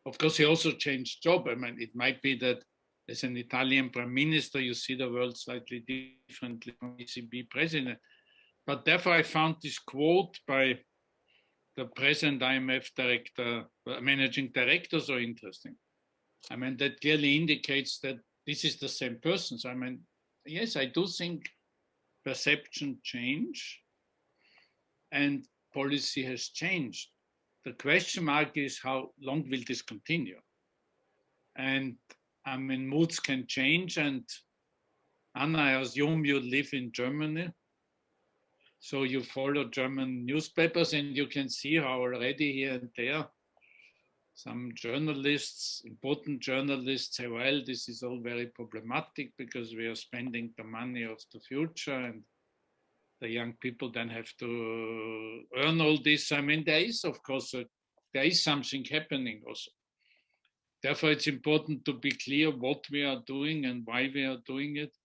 Speaker 12: Of course, he also changed job. It might be that as an Italian prime minister, you see the world slightly differently from ECB president. But therefore, I found this quote by the present IMF director, managing director, so interesting. That clearly indicates that this is the same person. So, yes, I do think perception change and policy has changed. The question mark is how long will this continue? And moods can change. And Anna, I assume you live in Germany. So you follow German newspapers and you can see how already here and there some journalists, important journalists say, well, this is all very problematic because we are spending the money of the future and the young people then have to earn all this. There is, of course, there is something happening also. Therefore, it's important to be clear what we are doing and why we are doing it,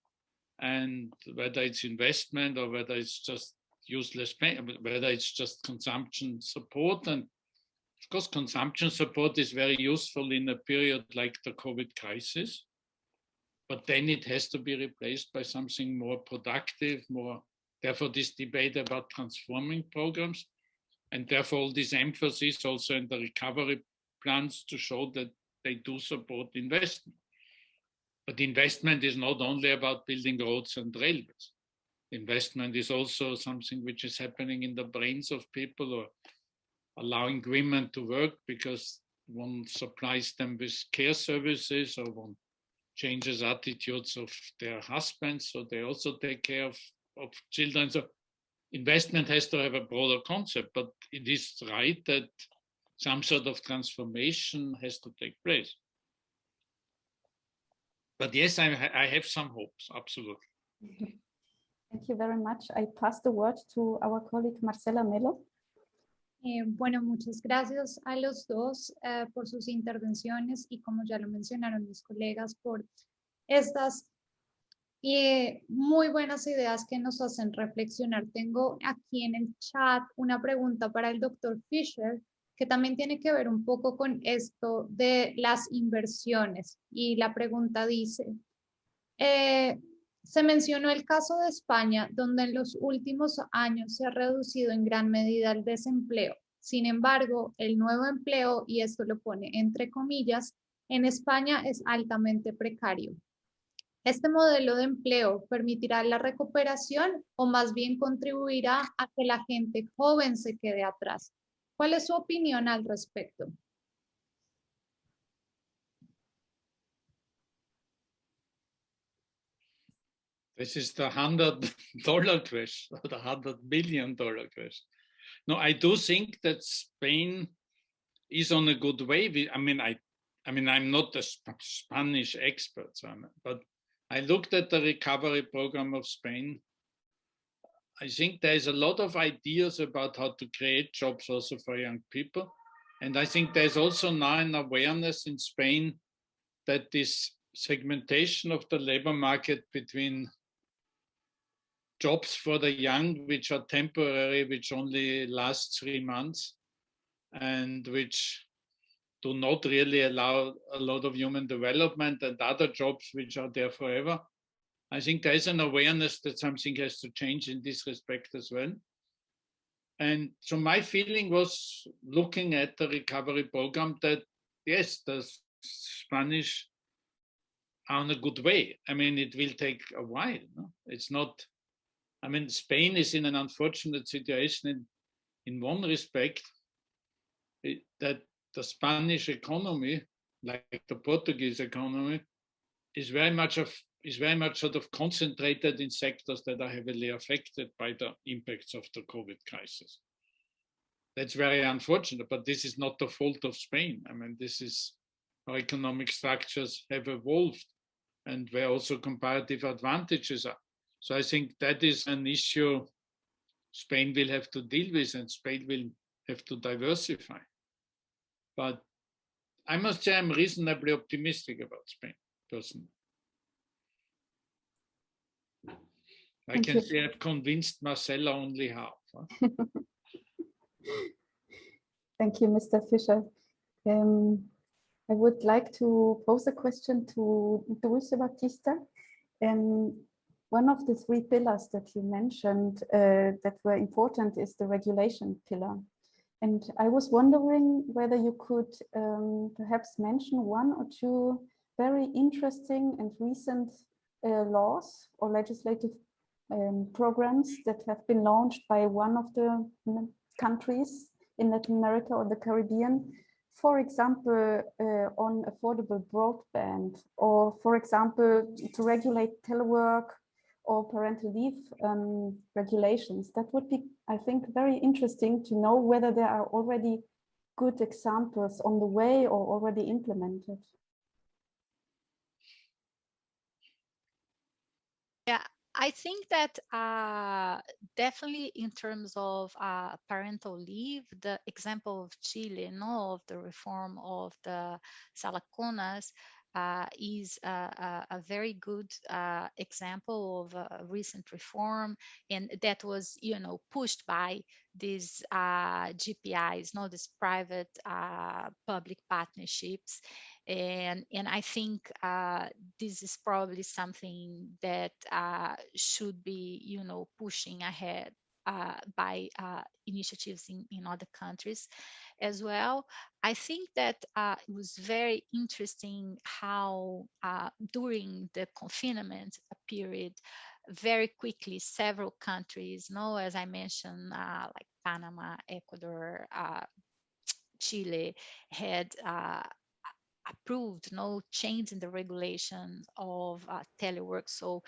Speaker 12: and whether it's investment or whether it's just useless payment, whether it's just consumption support. And of course, consumption support is very useful in a period like the COVID crisis, but then it has to be replaced by something more productive, therefore this debate about transforming programs, and therefore all this emphasis also in the recovery plans to show that they do support investment. But investment is not only about building roads and railways. Investment is also something which is happening in the brains of people, or allowing women to work because one supplies them with care services, or one changes attitudes of their husbands, so they also take care of children. So investment has to have a broader concept, but it is right that some sort of transformation has to take place. But yes, I have some hopes, absolutely.
Speaker 13: Thank you very much. I pass the word to our colleague Marcela Melo.
Speaker 14: Bueno, muchas gracias a los dos por sus intervenciones y, como ya lo mencionaron mis colegas, por estas Y muy buenas ideas que nos hacen reflexionar. Tengo aquí en el chat una pregunta para el doctor Fischer, que también tiene que ver un poco con esto de las inversiones. Y la pregunta dice, se mencionó el caso de España, donde en los últimos años se ha reducido en gran medida el desempleo. Sin embargo, el nuevo empleo, y esto lo pone entre comillas, en España es altamente precario. ¿Este modelo de empleo permitirá la recuperación o más bien contribuirá a que la gente joven se quede atrás? ¿Cuál es su opinión al respecto?
Speaker 12: This is the $100 question, or the $100 billion question. No, I do think that Spain is on a good way. I mean, I'm not a Spanish expert, but I looked at the recovery program of Spain. I think there's a lot of ideas about how to create jobs also for young people. And I think there's also now an awareness in Spain that this segmentation of the labor market between jobs for the young, which are temporary, which only last 3 months, and which do not really allow a lot of human development, and other jobs which are there forever. I think there is an awareness that something has to change in this respect as well. And so my feeling was, looking at the recovery program, that yes, the Spanish are on a good way. I mean, it will take a while. No? It's not, I mean, Spain is in an unfortunate situation in one respect, that the Spanish economy, like the Portuguese economy, is very much sort of concentrated in sectors that are heavily affected by the impacts of the COVID crisis. That's very unfortunate, but this is not the fault of Spain. I mean, this is how economic structures have evolved and where also comparative advantages are. So I think that is an issue Spain will have to deal with, and Spain will have to diversify. But I must say I'm reasonably optimistic about Spain, personally. I can say I've convinced Marcella only half. Huh?
Speaker 13: Thank you, Mr. Fischer. I would like to pose a question to Dulce Baptista. One of the 3 pillars that you mentioned that were important is the regulation pillar. And I was wondering whether you could perhaps mention 1 or 2 very interesting and recent laws or legislative programs that have been launched by one of the countries in Latin America or the Caribbean, for example, on affordable broadband, or for example, to regulate telework or parental leave regulations. That would be, I think, very interesting to know whether there are already good examples on the way or already implemented.
Speaker 2: Yeah, I think that definitely in terms of parental leave, the example of Chile, of the reform of the Salaconas, is a very good example of a recent reform, and that was, pushed by these GPIs, these private public partnerships. And I think this is probably something that should be, pushing ahead by initiatives in other countries as well. I think that it was very interesting how during the confinement period, very quickly, several countries, as I mentioned, like Panama, Ecuador, Chile, had approved no change in the regulation of telework, so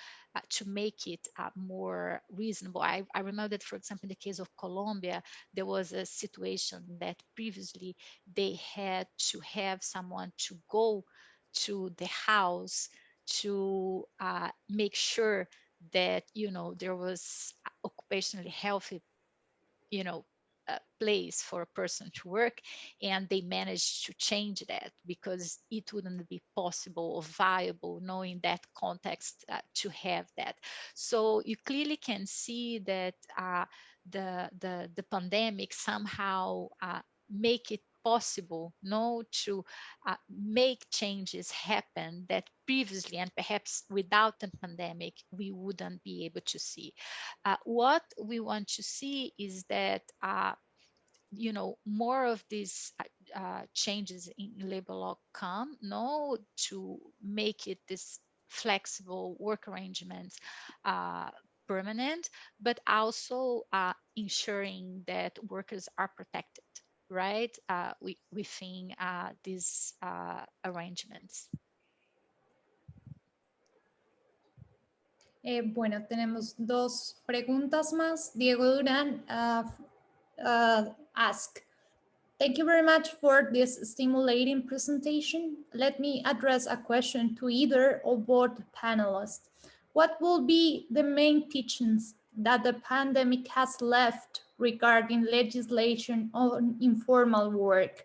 Speaker 2: to make it more reasonable. I remember that, for example, in the case of Colombia, there was a situation that previously they had to have someone to go to the house to make sure that there was occupationally healthy place for a person to work, and they managed to change that because it wouldn't be possible or viable knowing that context to have that. So you clearly can see that the pandemic somehow make it possible to make changes happen that previously and perhaps without the pandemic we wouldn't be able to see. What we want to see is that more of these changes in labor law come to make it this flexible work arrangements permanent, but also ensuring that workers are protected, right, within these arrangements.
Speaker 14: Bueno, tenemos dos preguntas más. Diego Durán asked, thank you very much for this stimulating presentation. Let me address a question to either or both panelists. What will be the main teachings that the pandemic has left regarding legislation on informal work?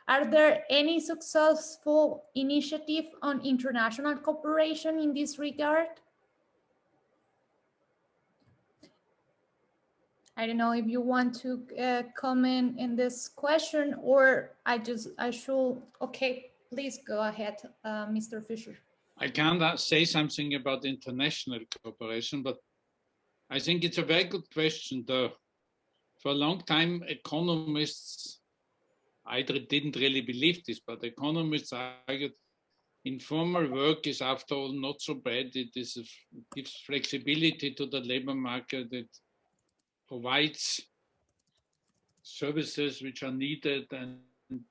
Speaker 14: Are there any successful initiatives on international cooperation in this regard? I don't know if you want to comment in this question, or I should, okay, please go ahead, Mr. Fischer.
Speaker 12: I can't say something about international cooperation, but I think it's a very good question. For a long time, economists either didn't really believe this, but economists argued informal work is after all not so bad. It gives flexibility to the labor market. It provides services which are needed, and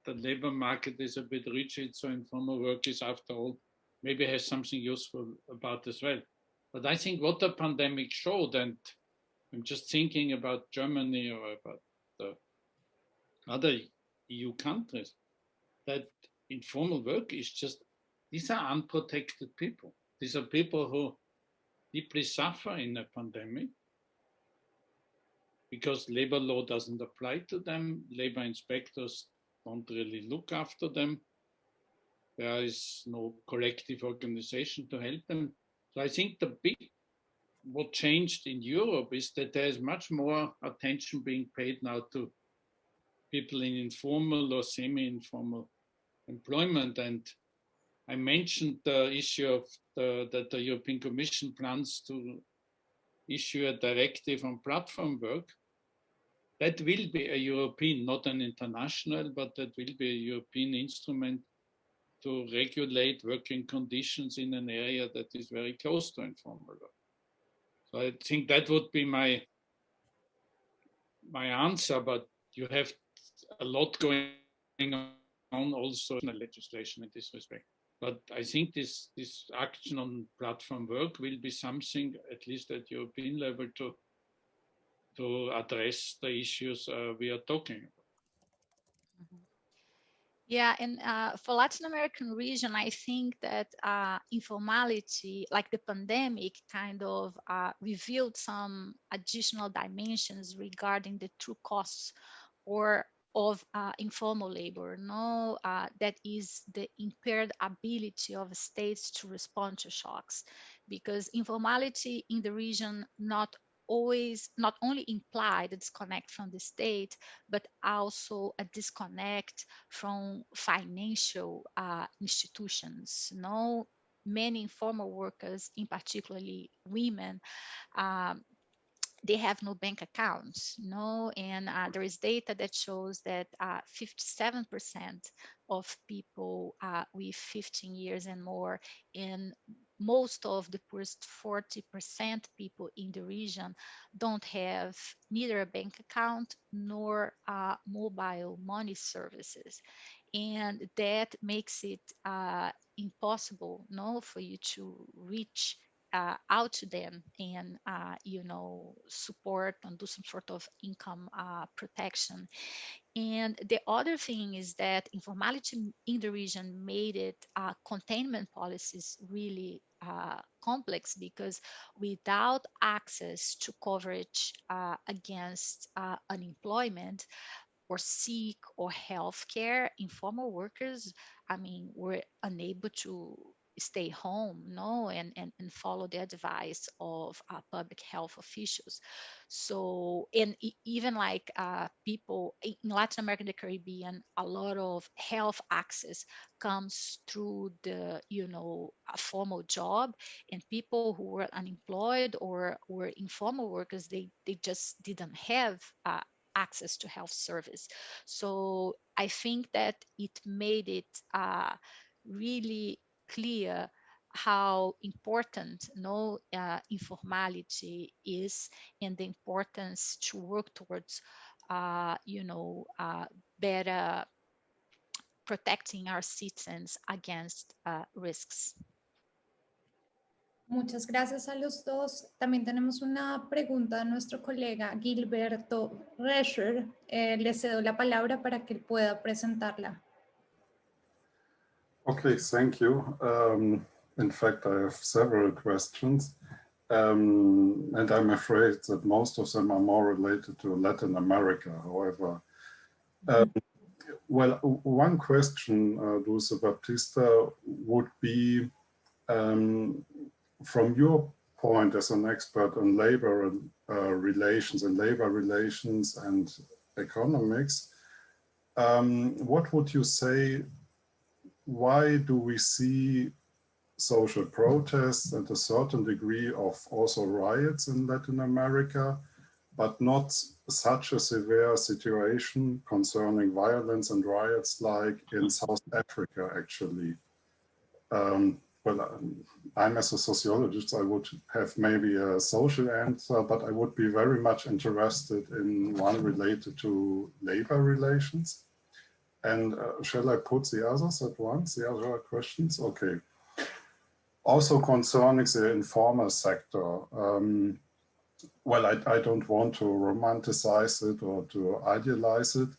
Speaker 12: the labor market is a bit rigid, so informal work is after all maybe has something useful about as well. But I think what the pandemic showed, and I'm just thinking about Germany or about the other EU countries, that informal work is just, these are unprotected people. These are people who deeply suffer in a pandemic because labor law doesn't apply to them. Labor inspectors don't really look after them. There is no collective organization to help them. So I think what changed in Europe is that there is much more attention being paid now to people in informal or semi-informal employment. And I mentioned the issue of that the European Commission plans to issue a directive on platform work. That will be a European, not an international, but that will be a European instrument to regulate working conditions in an area that is very close to informal work. So I think that would be my answer, but you have a lot going on also in the legislation in this respect. But I think this action on platform work will be something, at least at European level, to address the issues we are talking about.
Speaker 2: Yeah, and for Latin American region, I think that informality, like the pandemic, kind of revealed some additional dimensions regarding the true costs of informal labor. That is the impaired ability of states to respond to shocks, because informality in the region not only implied a disconnect from the state, but also a disconnect from financial institutions. Many informal workers, in particularly women, they have no bank accounts, and there is data that shows that 57% of people with 15 years and more, and most of the poorest 40% people in the region don't have neither a bank account nor mobile money services. And that makes it impossible for you to reach out to them and support and do some sort of income protection. And the other thing is that informality in the region made it containment policies really complex, because without access to coverage against unemployment or sick or healthcare, informal workers, I mean, were unable to stay home, no, and follow the advice of public health officials. So, and even like people in Latin America and the Caribbean, a lot of health access comes through the, a formal job, and people who were unemployed or were informal workers, they just didn't have access to health service. So I think that it made it really clear how important informality is, and the importance to work towards better protecting our citizens against risks.
Speaker 14: Muchas gracias a los dos. También tenemos una pregunta de nuestro colega Gilberto Rescher. Le cedo la palabra para que él pueda presentarla.
Speaker 1: Okay, thank you. In fact, I have several questions, and I'm afraid that most of them are more related to Latin America. However, well, one question, Dulce Baptista, would be, from your point as an expert on labor relations and economics, what would you say, why do we see social protests and a certain degree of also riots in Latin America, but not such a severe situation concerning violence and riots like in South Africa, actually? Well, I'm as a sociologist, I would have maybe a social answer, but I would be very much interested in one related to labor relations. And shall I put the others at once, the other questions? Okay. Also concerning the informal sector, well, I don't want to romanticize it or to idealize it.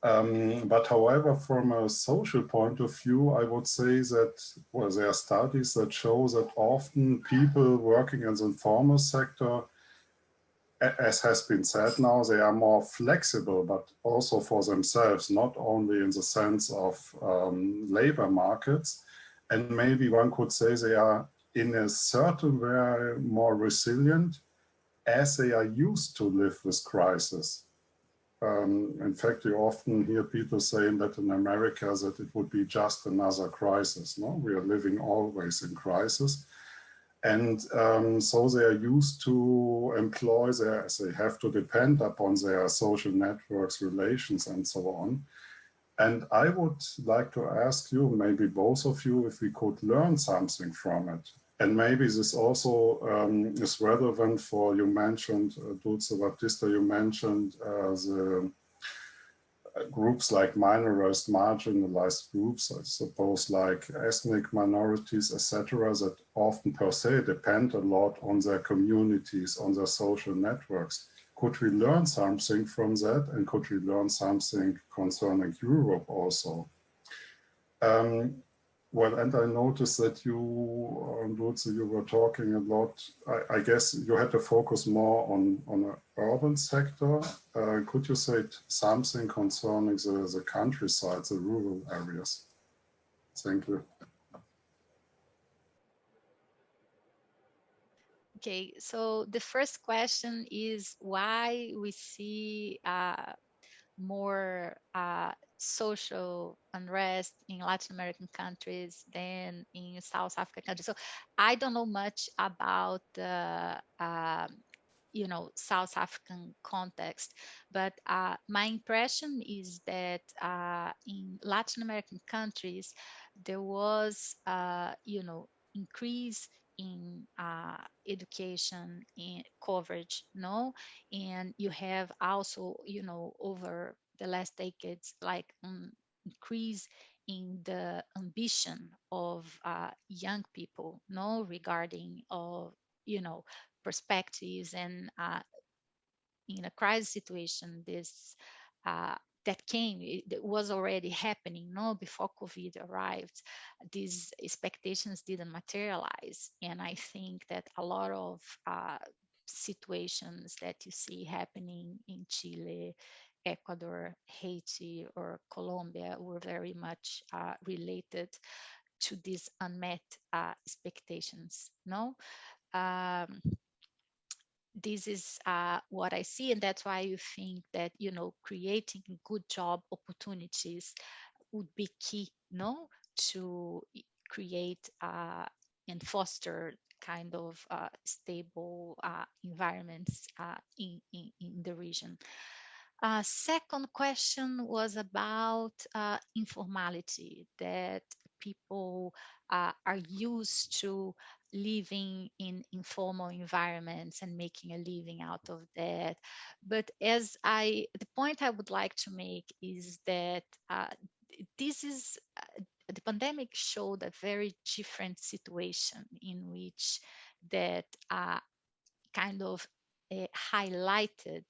Speaker 1: But however, from a social point of view, I would say that, well, there are studies that show that often people working in the informal sector, as has been said now, they are more flexible, but also for themselves, not only in the sense of labor markets. And maybe one could say they are in a certain way more resilient as they are used to live with crisis. In fact, you often hear people say in Latin America that it would be just another crisis. No, we are living always in crisis. And so they are used to employ they have to depend upon their social networks, relations, and so on. And I would like to ask you, maybe both of you, if we could learn something from it. And maybe this also is relevant for, you mentioned, Dulce Baptista, you mentioned the groups like minorized, marginalized groups, I suppose, like ethnic minorities, etc., that often per se depend a lot on their communities, on their social networks. Could we learn something from that? And could we learn something concerning Europe also? Well, and I noticed that you, Dulce, you were talking a lot, I guess you had to focus more on an urban sector. Could you say something concerning the countryside, the rural areas? Thank you.
Speaker 2: Okay, so the first question is why we see more social unrest in Latin American countries than in South African countries. So I don't know much about the South African context, but my impression is that in Latin American countries there was increase in education and coverage, no, and you have also over the last decades like increase in the ambition of young people, no, regarding of perspectives, and in a crisis situation this that came, it was already happening, no, before COVID arrived. These expectations didn't materialize. And I think that a lot of situations that you see happening in Chile, Ecuador, Haiti, or Colombia were very much related to these unmet expectations, no? This is what I see, and that's why you think that, you know, creating good job opportunities would be key, no, to create and foster kind of stable environments in the region. Second question was about informality, that people are used to living in informal environments and making a living out of that. But the point I would like to make is that this is the pandemic showed a very different situation in which that kind of highlighted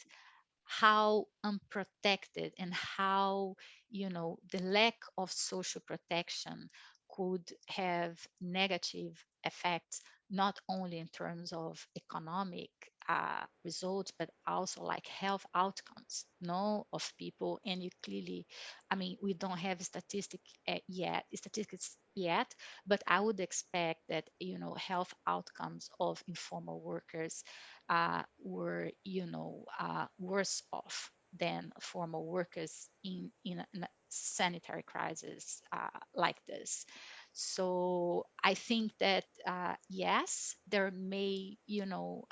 Speaker 2: how unprotected and how, you know, the lack of social protection could have negative effects, not only in terms of economic results, but also like health outcomes, no, of people. And you clearly, I mean, we don't have statistics yet, but I would expect that, you know, health outcomes of informal workers were, you know, worse off than formal workers in a sanitary crisis like this. So I think that yes, there may, you know,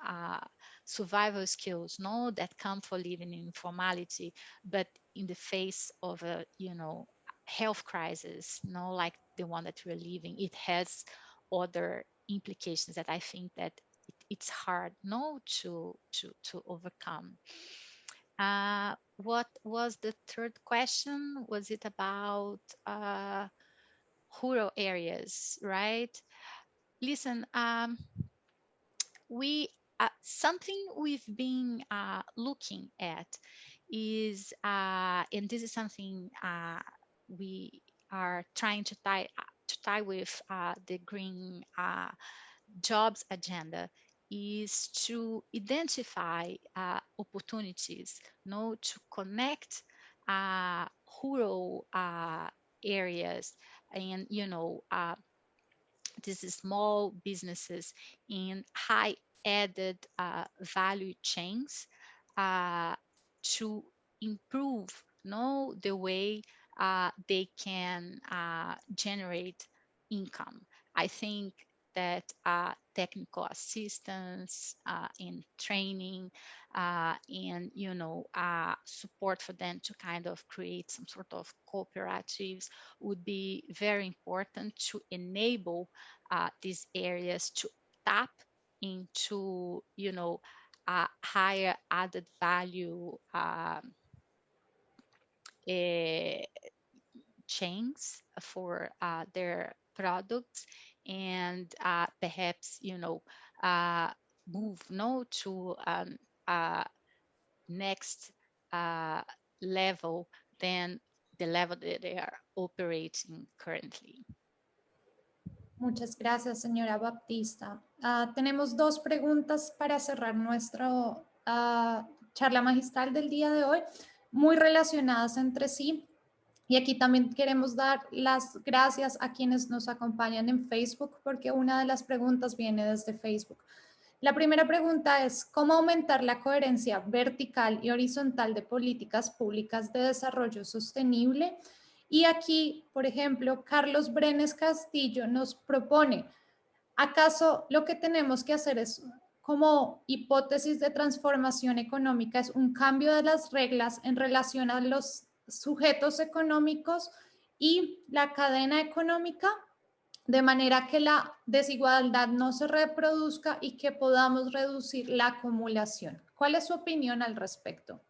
Speaker 2: survival skills, no, that come for living in informality, but in the face of a, you know, health crisis, no, like the one that we're living, it has other implications that I think that it's hard, no, to overcome. What was the third question? Was it about rural areas, right? Listen, we something we've been looking at is, and this is something we are trying to tie with the green jobs agenda, is to identify opportunities, no, to connect rural areas and, you know, these small businesses in high added value chains to improve, no, the way they can generate income. I think that technical assistance in training and, you know, support for them to kind of create some sort of cooperatives would be very important to enable these areas to tap into, you know, higher added value chains for their products, and perhaps, you know, move, no, to next level than the level that they are operating currently.
Speaker 14: Muchas gracias, señora Baptista. Tenemos dos preguntas para cerrar nuestra charla magistral del día de hoy, muy relacionadas entre sí. Y aquí también queremos dar las gracias a quienes nos acompañan en Facebook, porque una de las preguntas viene desde Facebook. La primera pregunta es, ¿cómo aumentar la coherencia vertical y horizontal de políticas públicas de desarrollo sostenible? Y aquí, por ejemplo, Carlos Brenes Castillo nos propone, ¿acaso lo que tenemos que hacer es, como hipótesis de transformación económica, es un cambio de las reglas en relación a los sujetos económicos y la cadena económica, de manera que la desigualdad no se reproduzca y que podamos reducir la acumulación? ¿Cuál es su opinión al respecto?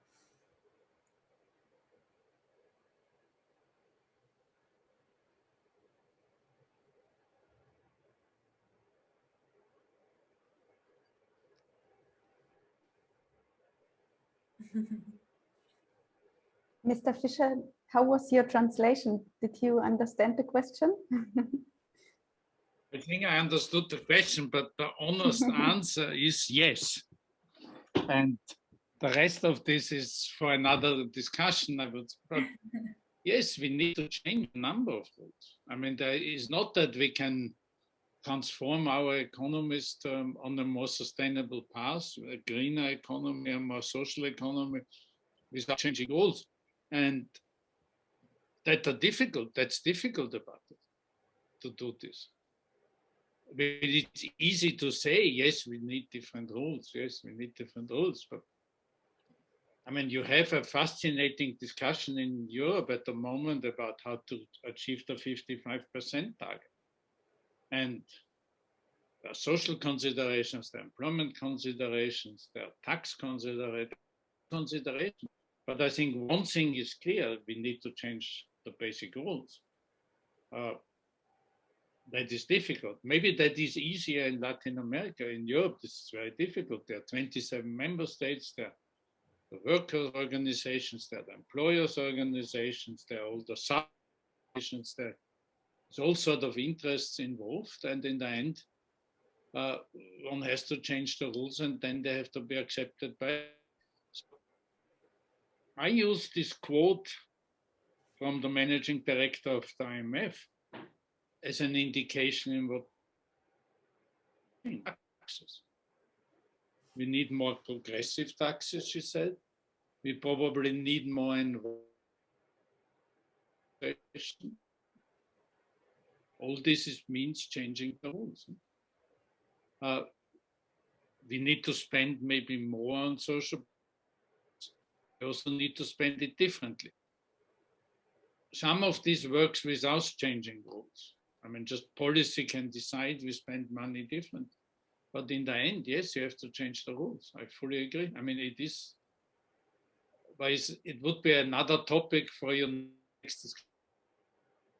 Speaker 13: Mr. Fischer, how was your translation? Did you understand the question?
Speaker 12: I think I understood the question, but the honest answer is yes. And the rest of this is for another discussion, I would. But yes, we need to change a number of rules. I mean, there is not that we can transform our economies on a more sustainable path, a greener economy, a more social economy, without changing rules. And that are difficult. That's difficult about it, to do this. It's easy to say, yes, we need different rules. Yes, we need different rules. But I mean, you have a fascinating discussion in Europe at the moment about how to achieve the 55% target. And there are social considerations, there are employment considerations, there are tax considerations. But I think one thing is clear, we need to change the basic rules. That is difficult. Maybe that is easier in Latin America. In Europe, this is very difficult. There are 27 member states, there are the workers' organizations, there are the employers' organizations, there are all the sub-organizations, there's all sorts of interests involved. And in the end, one has to change the rules and then they have to be accepted by. So I use this quote from the managing director of the IMF as an indication in what taxes. We need more progressive taxes, she said. We probably need more innovation. All this means changing the rules. We need to spend maybe more on social. We also need to spend it differently. Some of this works without changing rules. I mean, just policy can decide we spend money differently. But in the end, yes, you have to change the rules. I fully agree. I mean, it is, but it would be another topic for your next discussion.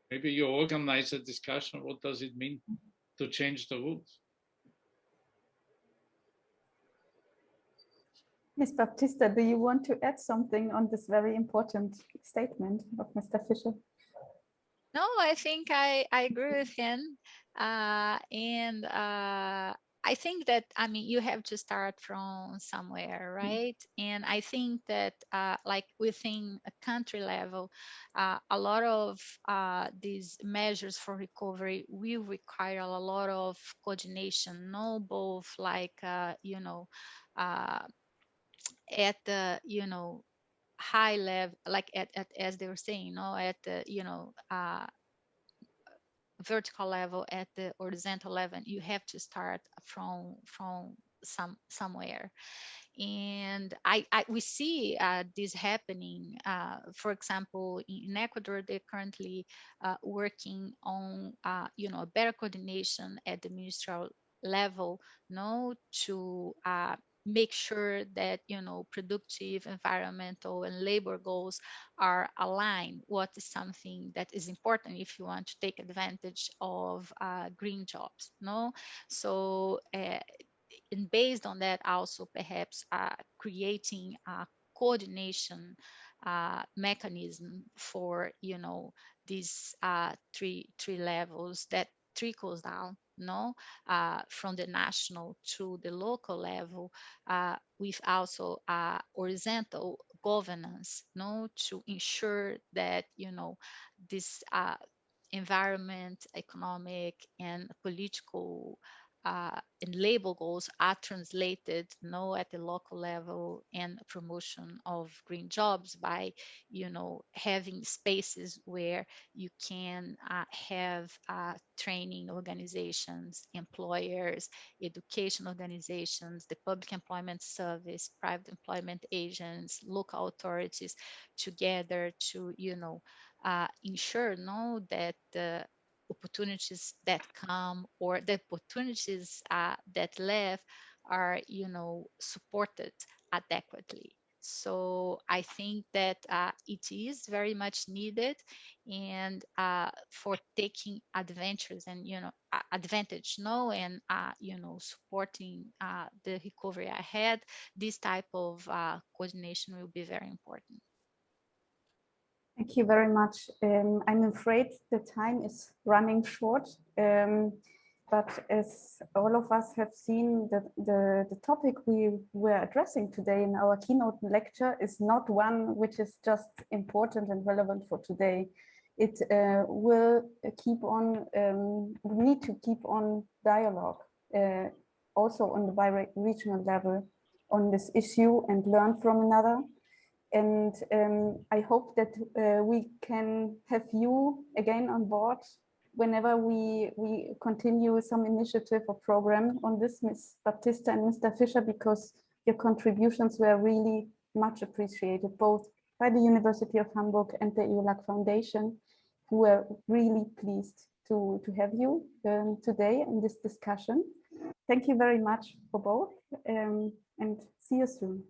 Speaker 12: Maybe you organize a discussion. What does it mean to change the rules?
Speaker 13: Ms. Baptista, do you want to add something on this very important statement of Mr. Fischer?
Speaker 2: No, I think I agree with him. I think that, I mean, you have to start from somewhere, right? And I think that like within a country level, a lot of these measures for recovery will require a lot of coordination, no, both like, you know, at the, you know, high level, like at as they were saying, you know, at the, you know, vertical level, at the horizontal level, you have to start from somewhere. And we see this happening. For example, in Ecuador, they're currently working on you know, better coordination at the ministerial level, you know, to make sure that, you know, productive, environmental, and labor goals are aligned. What is something that is important if you want to take advantage of green jobs, no? So and based on that, also perhaps creating a coordination mechanism for, you know, these three levels that trickles down, no, from the national to the local level, with also horizontal governance, no, to ensure that, you know, this environment, economic, and political and labor goals are translated, you know, at the local level, and promotion of green jobs by, you know, having spaces where you can have training organizations, employers, education organizations, the public employment service, private employment agents, local authorities together to, you know, ensure, no, that the opportunities that come or the opportunities that left are, you know, supported adequately. So I think that it is very much needed, and for taking adventures and, you know, advantage, no, and you know, supporting the recovery ahead, this type of coordination will be very important.
Speaker 13: Thank you very much. I'm afraid the time is running short, but as all of us have seen, the topic we were addressing today in our keynote lecture is not one which is just important and relevant for today. It will keep on, we need to keep on dialogue, also on the bi-regional level on this issue and learn from another. And I hope that we can have you again on board whenever we continue some initiative or program on this, Ms. Baptista and Mr. Fischer, because your contributions were really much appreciated, both by the University of Hamburg and the EU-LAC Foundation, who were really pleased to have you today in this discussion. Thank you very much for both, and see you soon.